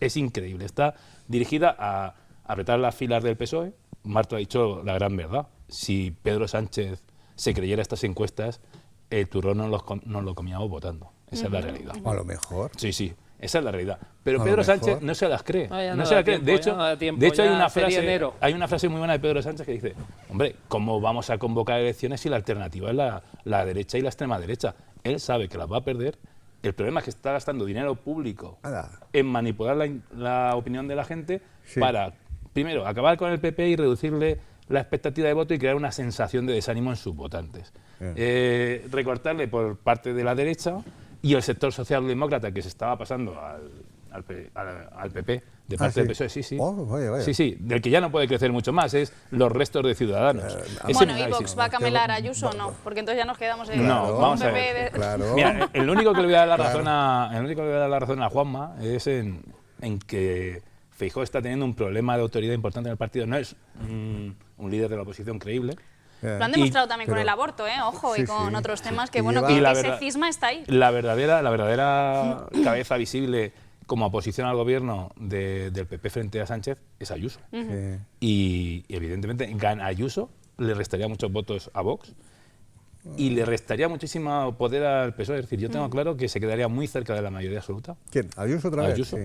Es increíble. Está dirigida a apretar las filas del PSOE. Marta ha dicho la gran verdad. Si Pedro Sánchez se creyera estas encuestas, el turrón no lo comíamos votando. Esa es la realidad. A lo mejor. Sí. Esa es la realidad. Pero Pedro Sánchez no se las cree. No se las cree. De hecho, hay una frase muy buena de Pedro Sánchez que dice, hombre, ¿cómo vamos a convocar elecciones si la alternativa es la derecha y la extrema derecha? Él sabe que las va a perder. El problema es que está gastando dinero público en manipular la opinión de la gente para, primero, acabar con el PP y reducirle la expectativa de voto y crear una sensación de desánimo en sus votantes. Recortarle por parte de la derecha y el sector socialdemócrata que se estaba pasando al PP de parte del PSOE, sí, del que ya no puede crecer mucho más, es los restos de Ciudadanos. Bueno, ¿y Vox va a camelar a Ayuso o no? Porque entonces ya nos quedamos en un PP de... Mira, el único que le voy a dar la razón a Juanma es en que Feijóo está teniendo un problema de autoridad importante en el partido. No es un líder de la oposición creíble. Lo han demostrado también con el aborto, ojo, y con otros temas que, bueno, que ese cisma está ahí. La verdadera cabeza visible como oposición al gobierno del PP frente a Sánchez es Ayuso. Y evidentemente Ayuso le restaría muchos votos a Vox y le restaría muchísimo poder al PSOE. Es decir, yo tengo claro que se quedaría muy cerca de la mayoría absoluta. ¿Quién? ¿Ayuso otra vez? Ayuso. Sí.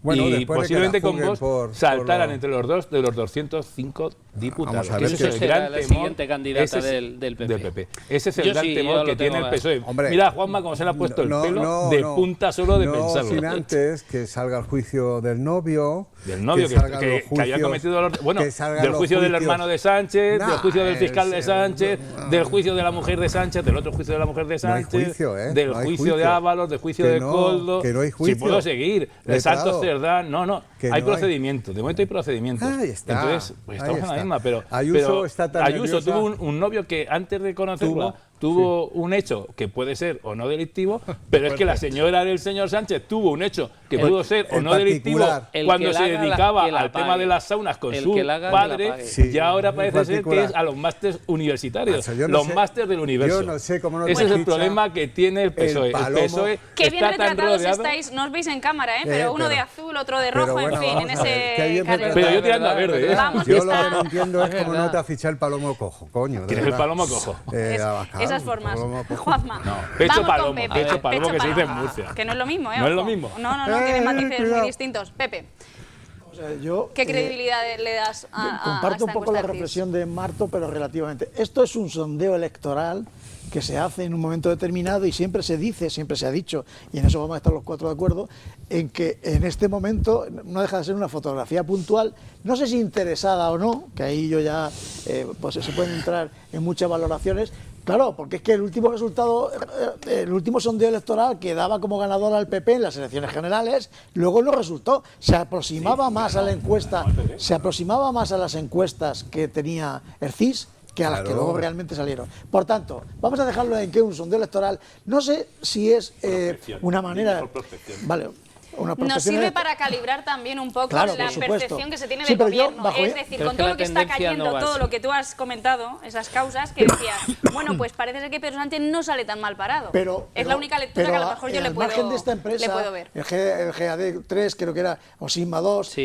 Bueno, y después posiblemente con juzguen vos saltaran lo... entre los dos de los 205 diputados. Vamos a ver, ese es el gran la temor, siguiente candidata ese es del PP. Ese es el Yo gran sí, temor yo que lo tiene tengo el PSOE. Hombre, Mira a Juanma cómo se le ha puesto el pelo de punta solo de pensarlo. Sin antes que salga el juicio del novio. Del novio que había cometido del juicio del hermano de Sánchez, del juicio del fiscal de Sánchez, del juicio de la mujer de Sánchez, del otro juicio de la mujer de Sánchez, no hay juicio, del juicio de Ábalos, del juicio de Koldo. Que no hay juicio. Si puedo seguir, de Santos Cerdán, no. Hay procedimientos, de momento hay procedimientos. Ahí está. Entonces, pues estamos en la misma, pero Ayuso tuvo un novio que antes de conocerla tuvo un hecho que puede ser o no delictivo, pero es que la señora del señor Sánchez tuvo un hecho que pudo ser o no delictivo cuando se dedicaba al tema de las saunas con su padre, y ahora parece ser que es a los másters universitarios, los másters del universo. Yo no sé cómo no Ese es el problema que tiene el PSOE. El PSOE qué bien está tan retratados rodeado. estáis, no os veis en cámara, pero uno de azul, otro de rojo, bueno, en fin, en ese carril. Pero yo tirando a verde, ¿eh? Vamos, yo lo que no entiendo es cómo no te ha fichado el palomo cojo, coño. ¿Quién es el palomo cojo? Esas formas. Juanma. Pecho Vamos palomo, con Pepe. pecho palomo que se dice en Murcia. Que no es lo mismo, ¿eh? No es lo Ojo. mismo. No, tiene matices muy distintos. Pepe, O sea, yo, ¿qué credibilidad le das a comparto un esta poco la encuesta del CIS? reflexión de Marto, pero relativamente. Esto es un sondeo electoral que se hace en un momento determinado y siempre se dice, siempre se ha dicho, y en eso vamos a estar los cuatro de acuerdo, en que en este momento no deja de ser una fotografía puntual, no sé si interesada o no, que ahí yo ya pues se pueden entrar en muchas valoraciones. Claro, porque es que el último resultado, el último sondeo electoral que daba como ganador al PP en las elecciones generales, luego no resultó. Se aproximaba más a la encuesta, se aproximaba más a las encuestas que tenía el CIS que a las que luego realmente salieron. Por tanto, vamos a dejarlo en que un sondeo electoral, no sé si es una manera... Vale. Nos sirve para calibrar también un poco la percepción que se tiene del gobierno. Es decir, con todo lo que está cayendo, todo lo que tú has comentado, esas causas, que decías, bueno, pues parece ser que Pedro Sánchez no sale tan mal parado. Es la única lectura que a lo mejor yo le puedo, de esta empresa, le puedo ver. El GAD3, creo que era, o Sigma 2,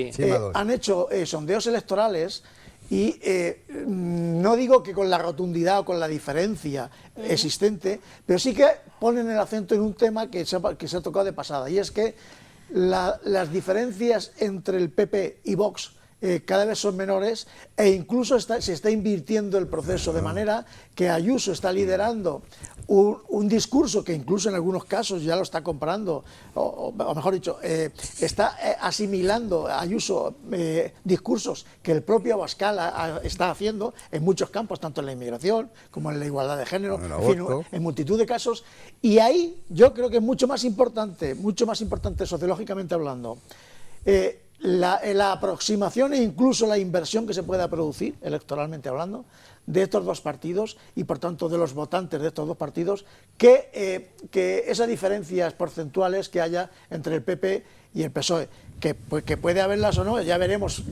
han hecho sondeos electorales y no digo que con la rotundidad o con la diferencia existente, pero sí que ponen el acento en un tema que se ha tocado de pasada, y es que las diferencias entre el PP y Vox cada vez son menores e incluso se está invirtiendo el proceso de manera que Ayuso está liderando un discurso que incluso en algunos casos ya lo está comprando, o mejor dicho, está asimilando a Ayuso discursos que el propio Abascal está haciendo en muchos campos, tanto en la inmigración como en la igualdad de género, en multitud de casos, y ahí yo creo que es mucho más importante sociológicamente hablando, la aproximación e incluso la inversión que se pueda producir, electoralmente hablando, de estos dos partidos y por tanto de los votantes de estos dos partidos, que esas diferencias porcentuales que haya entre el PP y el PSOE, que puede haberlas o no, ya veremos.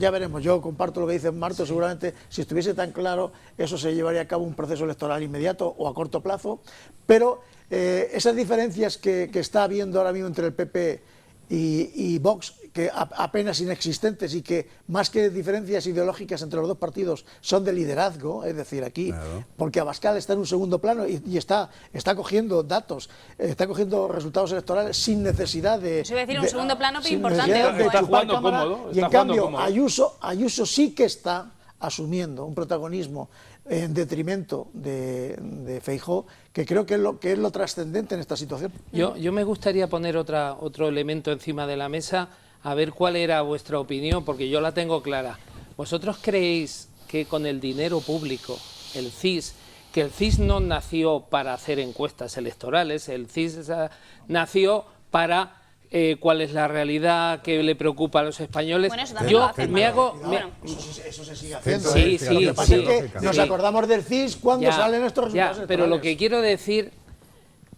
Yo comparto lo que dice Marto, seguramente si estuviese tan claro eso se llevaría a cabo un proceso electoral inmediato o a corto plazo, pero esas diferencias que está habiendo ahora mismo entre el PP y Vox, que apenas inexistentes y que más que diferencias ideológicas entre los dos partidos son de liderazgo, es decir, aquí, porque Abascal está en un segundo plano y está cogiendo datos, está cogiendo resultados electorales sin necesidad de... Eso iba a decir un segundo plano, pero importante. Está jugando cómodo. Y en cambio, Ayuso sí que está asumiendo un protagonismo en detrimento de Feijóo, que creo que es lo trascendente en esta situación. Yo me gustaría poner otro elemento encima de la mesa, a ver cuál era vuestra opinión, porque yo la tengo clara. ¿Vosotros creéis que con el dinero público, el CIS, que el CIS no nació para hacer encuestas electorales, el CIS nació para... cuál es la realidad que le preocupa a los españoles? Bueno, eso también lo hacen, eso se sigue haciendo. Sí, Lo que pasa es que nos acordamos del CIS cuando salen estos resultados electorales. Pero lo que quiero decir,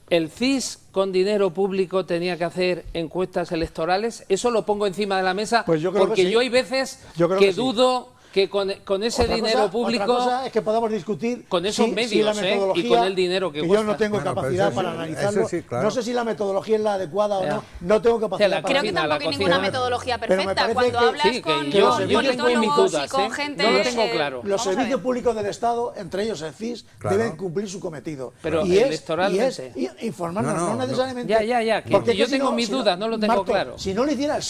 el CIS con dinero público tenía que hacer encuestas electorales, eso lo pongo encima de la mesa, pues yo creo porque que sí. yo hay veces yo creo que sí. dudo que con ese Otra dinero cosa- público, Otra cosa es que podamos discutir con esos si medios, la y metodología, con el dinero que yo cuesta. no tengo Bueno, pero capacidad eso para sí, analizarlo. eso sí, claro. No sé si la metodología es la adecuada o Ya. no tengo capacidad la para Creo que cocina, tampoco hay la ninguna cocina. metodología Pero me perfecta. parece Cuando que- hablas Sí, que con yo tengo mis politólogos dudas, y con ¿eh? gente... No lo tengo claro. Los vamos a ver. servicios públicos del Estado, entre ellos el CIS, Claro. deben cumplir su cometido. Pero y electoralmente. informarnos, No, no, no, necesariamente. Ya, que porque yo es que tengo mis dudas, no lo tengo Marco, claro. Si no lo hiciera el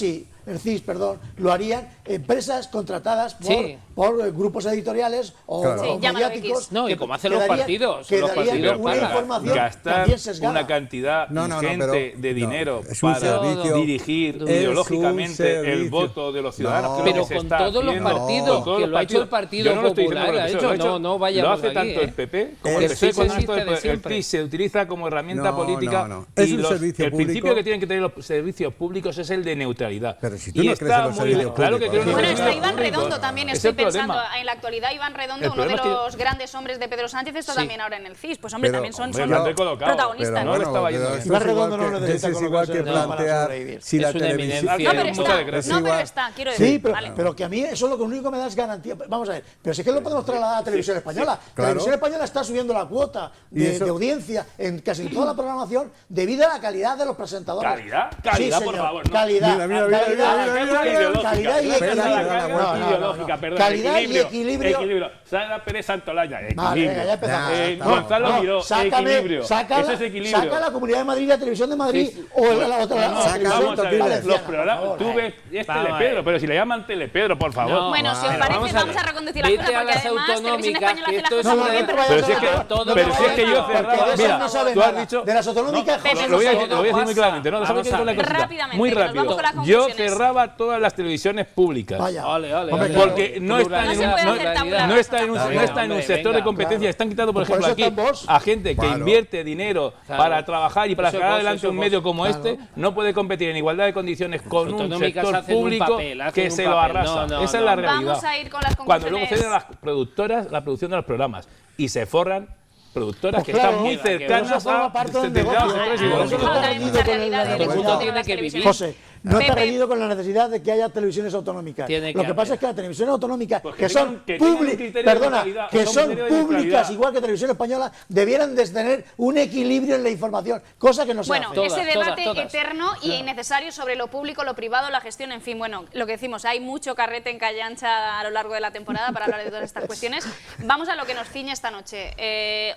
CIS, perdón, lo harían empresas contratadas Sí. por grupos editoriales o, Claro. Sí, o llámalo mediáticos. X. No, y que- como hacen que los darían- partidos, que los darían partidos una pagan. información gastar también sesgada. una cantidad No, no, no, ingente pero- de no, dinero es un para servicio- dirigir es ideológicamente un el servicio. voto de los ciudadanos. No. que es lo Pero que se con está todos los haciendo. partidos, Con todos que los lo ha hecho el Partido Yo no lo estoy diciendo Popular, por ha eso, hecho, lo ha no vayamos Lo hace aquí, tanto el PP como El el PSOE CIS cuando existe de el siempre. CIS se utiliza como herramienta No, política. no, no. Es y un servicio el público. principio que tienen que tener los servicios públicos es el de neutralidad. Pero si tú Y no está crees en los muy servicios bien. Claro que creo en los públicos. Bueno, está servicios Iván públicos. Redondo también, Es estoy el problema. pensando. En la actualidad, Iván Redondo, El uno de problema es que- los grandes hombres de Pedro Sánchez, está Sí. también ahora en el CIS. Pues hombre, Pero, también son, hombre, son lo han recolocado, protagonistas. pero ¿no? no le estaba yendo pero bien. esto Iván es igual Redondo no que- necesita es igual que colocarse para plantear sobrevivir. si la Es una televisión... eminencia. No, pero Muchas está. gracias. No, pero igual. está, quiero decir. Sí, vale. pero que a mí eso lo único que me da es garantía. Vamos a ver, pero si es que lo podemos trasladar a la televisión española. claro. Televisión española está subiendo la cuota Y de, eso- de audiencia en casi toda la programación debido a la calidad de los presentadores. ¿Calidad? Sí, Calidad, por señor. favor, no. Calidad. Mira, mira, mira, calidad, mira, mira, mira, ideológica. calidad y Espera, equilibrio. espera, No, no, no, no. ideológica, perdón. Calidad y equilibrio. Equilibrio. Sara Pérez Santolaya, equilibrio. Vale, venga, ya empezamos. Gonzalo Miró, equilibrio. Saca Eso es equilibrio. Saca la Comunidad de Madrid, la Televisión de Madrid Sí, sí. o la otra. la Saca- televisión Vamos a ver, valenciana, los programas, por tú favor. ves, es Vamos a Telepedro, ver. pero si le llaman Telepedro, por favor. No, Bueno, si os Vale, parece, vamos a vamos a ver. reconducir la Vete cosa a porque las además Televisión autonómicas, Española que hace las esto es cosas un muy bien, pero reto. Pero si es que, Todo pero si es que yo bueno, porque cerraba. de eso Mira, no sabe tú has nada. dicho. De las autonómicas, Pepe, José, Lo voy a no decir, lo voy a decir muy pasa. claramente, no, déjame Vamos que a diga una ver. cosita. Rápidamente, Muy que nos rápido. vamos con las Yo conclusiones. cerraba todas las televisiones públicas. Vaya. Ole, ole, Hombre, ole. Porque no están No en se un, puede no, hacer tabla no rasa está en un, tampoco. no está en un Hombre, sector venga. de competencia. Claro. Están quitando, por Pues por ejemplo, eso aquí están vos. a gente que Claro. invierte dinero Claro. para trabajar y para Eso es sacar vos, adelante eso un es medio vos. como este, no puede competir en igualdad de condiciones con un autonómicas sector hacen un público papel, hacen que un se lo papel. arrasa. No, no, Esa es no, la no. realidad. Vamos a ir con las Cuando luego conclusiones. ceden a las productoras la producción de los programas y se forran productoras Pues que claro, están muy que va, que va. cercanas Eso forma a parte del determinados negocio. sectores Ah, ideológicos. Eso no está hay reñido mucha con realidad la de Todo el mundo necesidad. tiene que vivir. José, no está Pepe. reñido con la necesidad de que haya televisiones autonómicas. Tiene que Lo que pasa haber. es que las televisiones autonómicas, Pues que que son tengan un criterio de perdona, neutralidad, que un son criterio de públicas neutralidad. igual que Televisión Española, debieran de tener un equilibrio en la información, cosa que no se Bueno, hace. Todas, ese debate todas. eterno y innecesario sobre lo público, lo privado, la gestión, en fin, bueno, lo que decimos, hay mucho carrete en calle ancha a lo largo de la temporada para hablar de todas estas cuestiones. Vamos a lo que nos ciñe esta noche.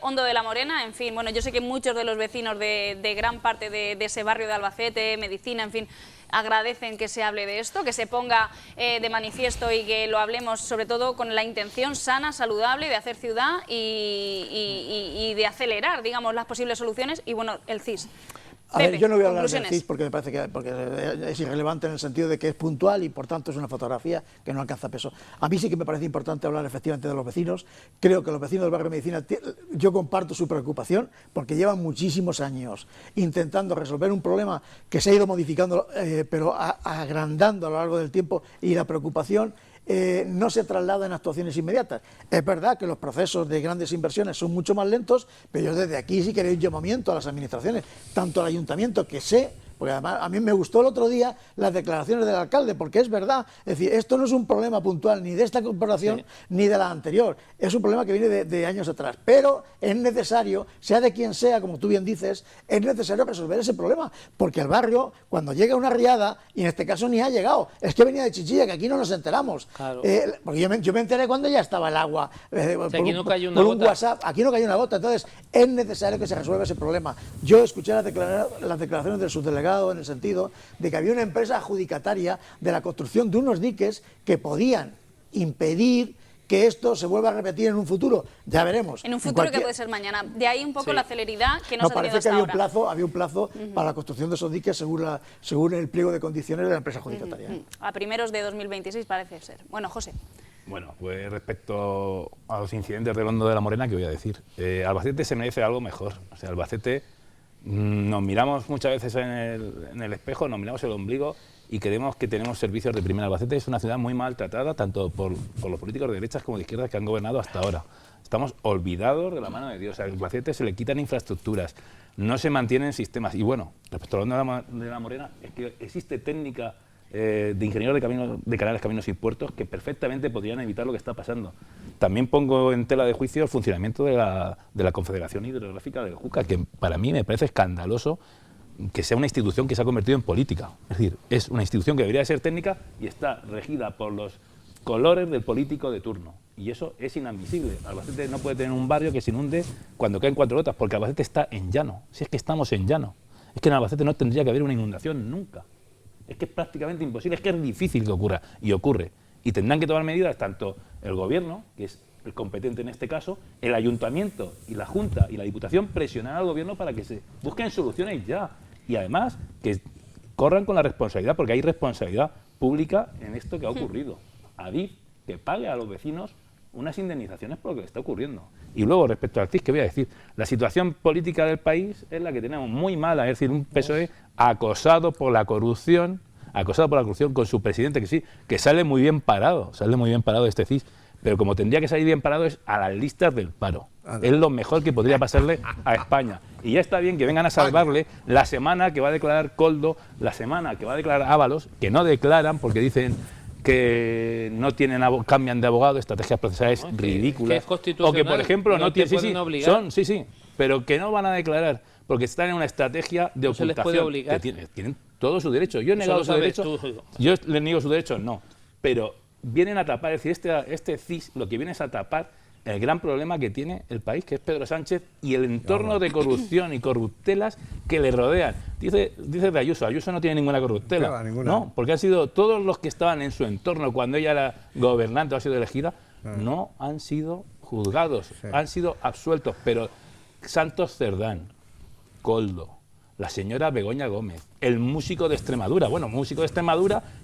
Hondo de la Morena, en fin, bueno, yo sé que muchos de los vecinos de gran parte de ese barrio de Albacete, Medicina, en fin, agradecen que se hable de esto, que se ponga de manifiesto y que lo hablemos sobre todo con la intención sana, saludable de hacer ciudad y de acelerar, digamos, las posibles soluciones y, bueno, el CIS. A ver, Pepe, yo no voy a hablar del conclusiones. CIS porque me parece que es irrelevante en el sentido de que es puntual y por tanto es una fotografía que no alcanza peso. A mí sí que me parece importante hablar efectivamente de los vecinos. Creo que los vecinos del barrio de Medicina, yo comparto su preocupación porque llevan muchísimos años intentando resolver un problema que se ha ido modificando, pero agrandando a lo largo del tiempo, y la preocupación no se traslada en actuaciones inmediatas. Es verdad que los procesos de grandes inversiones son mucho más lentos, pero yo desde aquí sí quería un llamamiento a las administraciones, tanto al ayuntamiento, que sé, porque además a mí me gustó el otro día las declaraciones del alcalde, porque es verdad, es decir, esto no es un problema puntual ni de esta corporación ni de la anterior, es un problema que viene de años atrás, pero es necesario, sea de quien sea, como tú bien dices, es necesario resolver ese problema, porque el barrio, cuando llega una riada, y en este caso ni ha llegado, es que venía de Chichilla, que aquí no nos enteramos, Claro. porque yo me enteré cuando ya estaba el agua, aquí no cayó una por un gota. WhatsApp, aquí no cayó una gota, entonces es necesario que se resuelva ese problema. Yo escuché las declaraciones del subdelegado en el sentido de que había una empresa adjudicataria de la construcción de unos diques que podían impedir que esto se vuelva a repetir en un futuro. Ya veremos. En un futuro que puede ser mañana. De ahí un poco la celeridad que No, nos ha tenido parece que hasta ahora. había un plazo para la construcción de esos diques según el pliego de condiciones de la empresa adjudicataria. A primeros de 2026 parece ser. Bueno, José. Bueno, pues respecto a los incidentes de Hondo de la Morena, ¿qué voy a decir? Albacete se merece algo mejor. O sea, Albacete nos miramos muchas veces en el espejo, nos miramos el ombligo y creemos que tenemos servicios de primera. Albacete es una ciudad muy maltratada, tanto por los políticos de derechas como de izquierdas que han gobernado hasta ahora. Estamos olvidados de la mano de Dios. A Albacete se le quitan infraestructuras, no se mantienen sistemas. Y bueno, respecto a Hondo de la Morena, es que existe técnica de ingenieros de canales, caminos y puertos que perfectamente podrían evitar lo que está pasando. También pongo en tela de juicio el funcionamiento de la Confederación Hidrográfica del Júcar, que para mí me parece escandaloso que sea una institución que se ha convertido en política. Es decir, es una institución que debería ser técnica y está regida por los colores del político de turno. Y eso es inadmisible. Albacete no puede tener un barrio que se inunde cuando caen 4 gotas, porque Albacete está en llano. Si es que estamos en llano. Es que en Albacete no tendría que haber una inundación nunca. Es que es prácticamente imposible, es que es difícil que ocurra, y ocurre. Y tendrán que tomar medidas tanto el gobierno, que es el competente en este caso, el ayuntamiento y la Junta y la Diputación, presionar al gobierno para que se busquen soluciones ya. Y además, que corran con la responsabilidad, porque hay responsabilidad pública en esto que ha ocurrido. Adif, que pague a los vecinos unas indemnizaciones por lo que le está ocurriendo. Y luego, respecto al CIS, ¿qué voy a decir? La situación política del país es la que tenemos muy mala, es decir, un PSOE acosado por la corrupción con su presidente, que sí, que sale muy bien parado de este CIS, pero como tendría que salir bien parado es a las listas del paro. Es lo mejor que podría pasarle a España. Y ya está bien que vengan a salvarle la semana que va a declarar Koldo, la semana que va a declarar Ábalos, que no declaran porque dicen que no tienen cambian de abogado, estrategias procesales ridículas, o que por ejemplo no tienen, pero que no van a declarar porque están en una estrategia de ocultación. Se les puede obligar. Que tienen todo su derecho. Yo he negado su derecho. Yo les niego su derecho, no. Pero vienen a tapar, es decir, este CIS lo que viene es a tapar el gran problema que tiene el país, que es Pedro Sánchez y el entorno de corrupción y corruptelas que le rodean. Dice de Ayuso no tiene ninguna corruptela. No, porque han sido todos los que estaban en su entorno cuando ella era gobernante o ha sido elegida, no han sido juzgados, han sido absueltos. Pero Santos Cerdán, Koldo, la señora Begoña Gómez, el músico de Extremadura,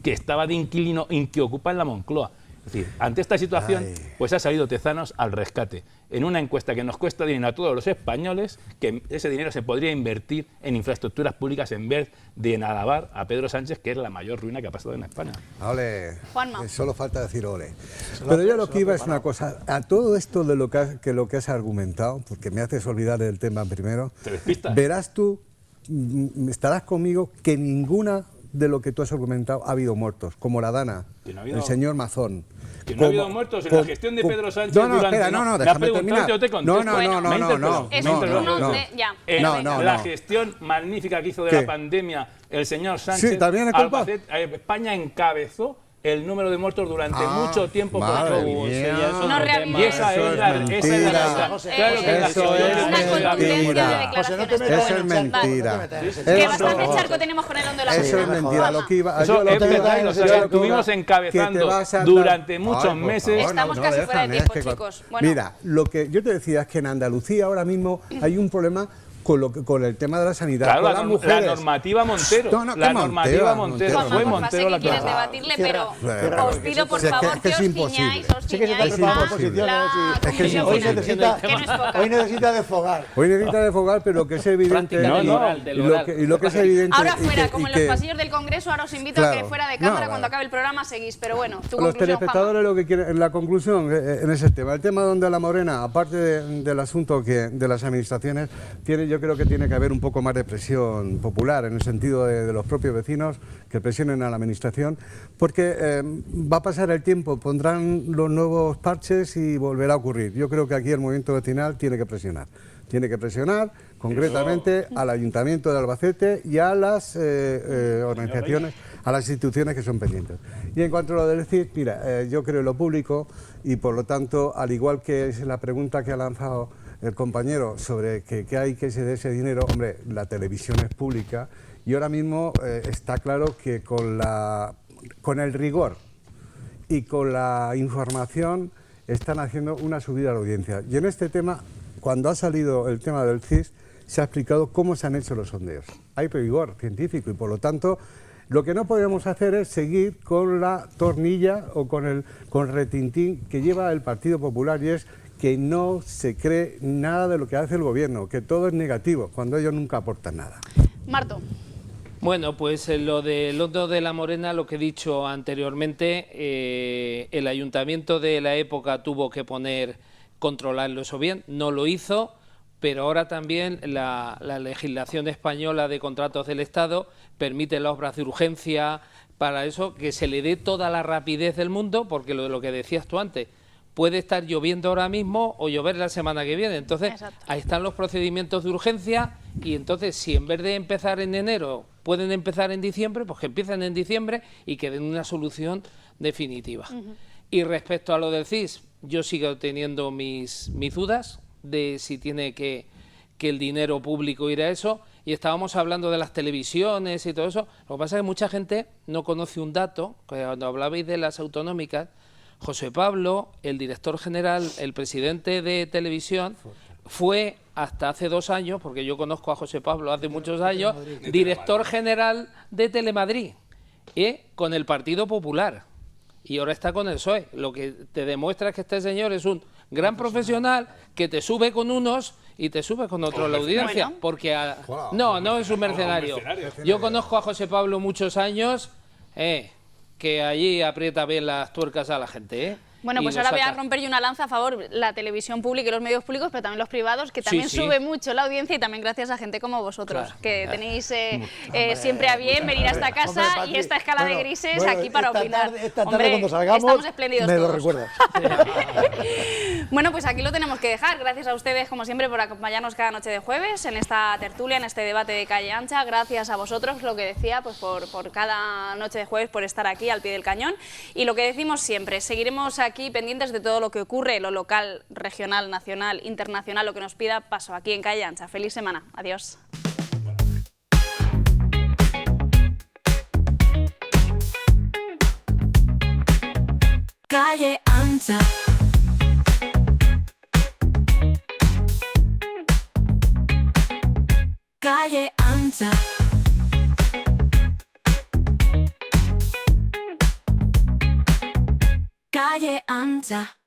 que estaba de inquilino, que ocupa en la Moncloa. Es decir, ante esta situación, pues ha salido Tezanos al rescate. En una encuesta que nos cuesta dinero a todos los españoles, que ese dinero se podría invertir en infraestructuras públicas en vez de en alabar a Pedro Sánchez, que es la mayor ruina que ha pasado en España. Ole, Juanma. Solo falta decir ole. Pero yo lo que iba es una cosa, a todo esto de lo que has argumentado, porque me haces olvidar del tema primero, ¿Te despistas? verás tú, estarás conmigo, que ninguna de lo que tú has argumentado ha habido muertos, como la Dana, el señor Mazón. Que no ha habido muertos en la gestión de Pedro Sánchez déjame terminar. Yo te contesto. La gestión magnífica que hizo de la pandemia el señor Sánchez, sí, también es culpa. España encabezó el número de muertos durante mucho tiempo por COVID. No y esa es la mentira. Eso es mentira. Que bastante charco tenemos con el hondo de la Eso es mentira. Lo que iba, estuvimos encabezando durante muchos meses. Estamos casi fuera de tiempo, chicos. Bueno. Mira, lo que yo te decía es que en Andalucía ahora mismo hay un problema con el tema de la sanidad. Claro, con las mujeres. la normativa Montero. Fue Montero la que quieres debatirle, pero os pido por favor que os ciñáis, Hoy necesita desfogar. Hoy necesita desfogar, pero lo que es evidente... Y lo que es evidente... Ahora fuera, como en los pasillos del Congreso, ahora os invito a que fuera de cámara, cuando acabe el programa, seguís. Pero bueno, tu conclusión, los telespectadores lo que quieren, la conclusión en ese tema. El tema donde la Morena, aparte del asunto de las administraciones, yo creo que tiene que haber un poco más de presión popular, en el sentido de los propios vecinos, que presionen a la administración, porque va a pasar el tiempo, pondrán los nuevos parches y volverá a ocurrir. Yo creo que aquí el movimiento vecinal tiene que presionar. Tiene que presionar concretamente al Ayuntamiento de Albacete y a las organizaciones, a las instituciones que son pendientes. Y en cuanto a lo del CID, mira, yo creo en lo público y por lo tanto, al igual que es la pregunta que ha lanzado el compañero sobre que hay que se dé ese dinero, hombre, la televisión es pública y ahora mismo está claro que con el rigor y con la información están haciendo una subida a la audiencia. Y en este tema, cuando ha salido el tema del CIS, se ha explicado cómo se han hecho los sondeos. Hay rigor científico y por lo tanto lo que no podemos hacer es seguir con la tornilla o con el retintín que lleva el Partido Popular, y es que no se cree nada de lo que hace el gobierno, que todo es negativo, cuando ellos nunca aportan nada. Marto. Bueno, pues lo del hondo de la Morena, lo que he dicho anteriormente, el ayuntamiento de la época tuvo que controlarlo eso bien, no lo hizo, pero ahora también la legislación española de contratos del Estado permite las obras de urgencia, para eso que se le dé toda la rapidez del mundo, porque lo que decías tú antes, puede estar lloviendo ahora mismo o llover la semana que viene. Entonces, ahí están los procedimientos de urgencia y entonces si en vez de empezar en enero pueden empezar en diciembre, pues que empiecen en diciembre y que den una solución definitiva. Y respecto a lo del CIS, yo sigo teniendo mis dudas de si tiene que el dinero público ir a eso. Y estábamos hablando de las televisiones y todo eso. Lo que pasa es que mucha gente no conoce un dato, que cuando hablabais de las autonómicas, José Pablo, el director general, el presidente de televisión, fue hasta hace 2 años, porque yo conozco a José Pablo hace muchos años, director general de Telemadrid, con el Partido Popular. Y ahora está con el PSOE. Lo que te demuestra es que este señor es un gran profesional que te sube con unos y te sube con otros la audiencia. Porque no es un mercenario. Yo conozco a José Pablo muchos años, que allí aprieta bien las tuercas a la gente, Bueno, pues ahora voy a romper yo una lanza a favor de la televisión pública y los medios públicos, pero también los privados, que también sube mucho la audiencia y también gracias a gente como vosotros, que tenéis siempre a bien venir a esta casa y esta escala de grises aquí para opinar. Esta tarde cuando salgamos, estamos espléndidos me lo todos. recuerdas. Bueno, pues aquí lo tenemos que dejar. Gracias a ustedes, como siempre, por acompañarnos cada noche de jueves en esta tertulia, en este debate de Calle Ancha. Gracias a vosotros, lo que decía, pues por cada noche de jueves, por estar aquí al pie del cañón. Y lo que decimos siempre, seguiremos aquí pendientes de todo lo que ocurre, lo local, regional, nacional, internacional, lo que nos pida paso aquí en Calle Ancha. Feliz semana. Adiós. Calle Ancha. Calle Ancha. Calle Ancha.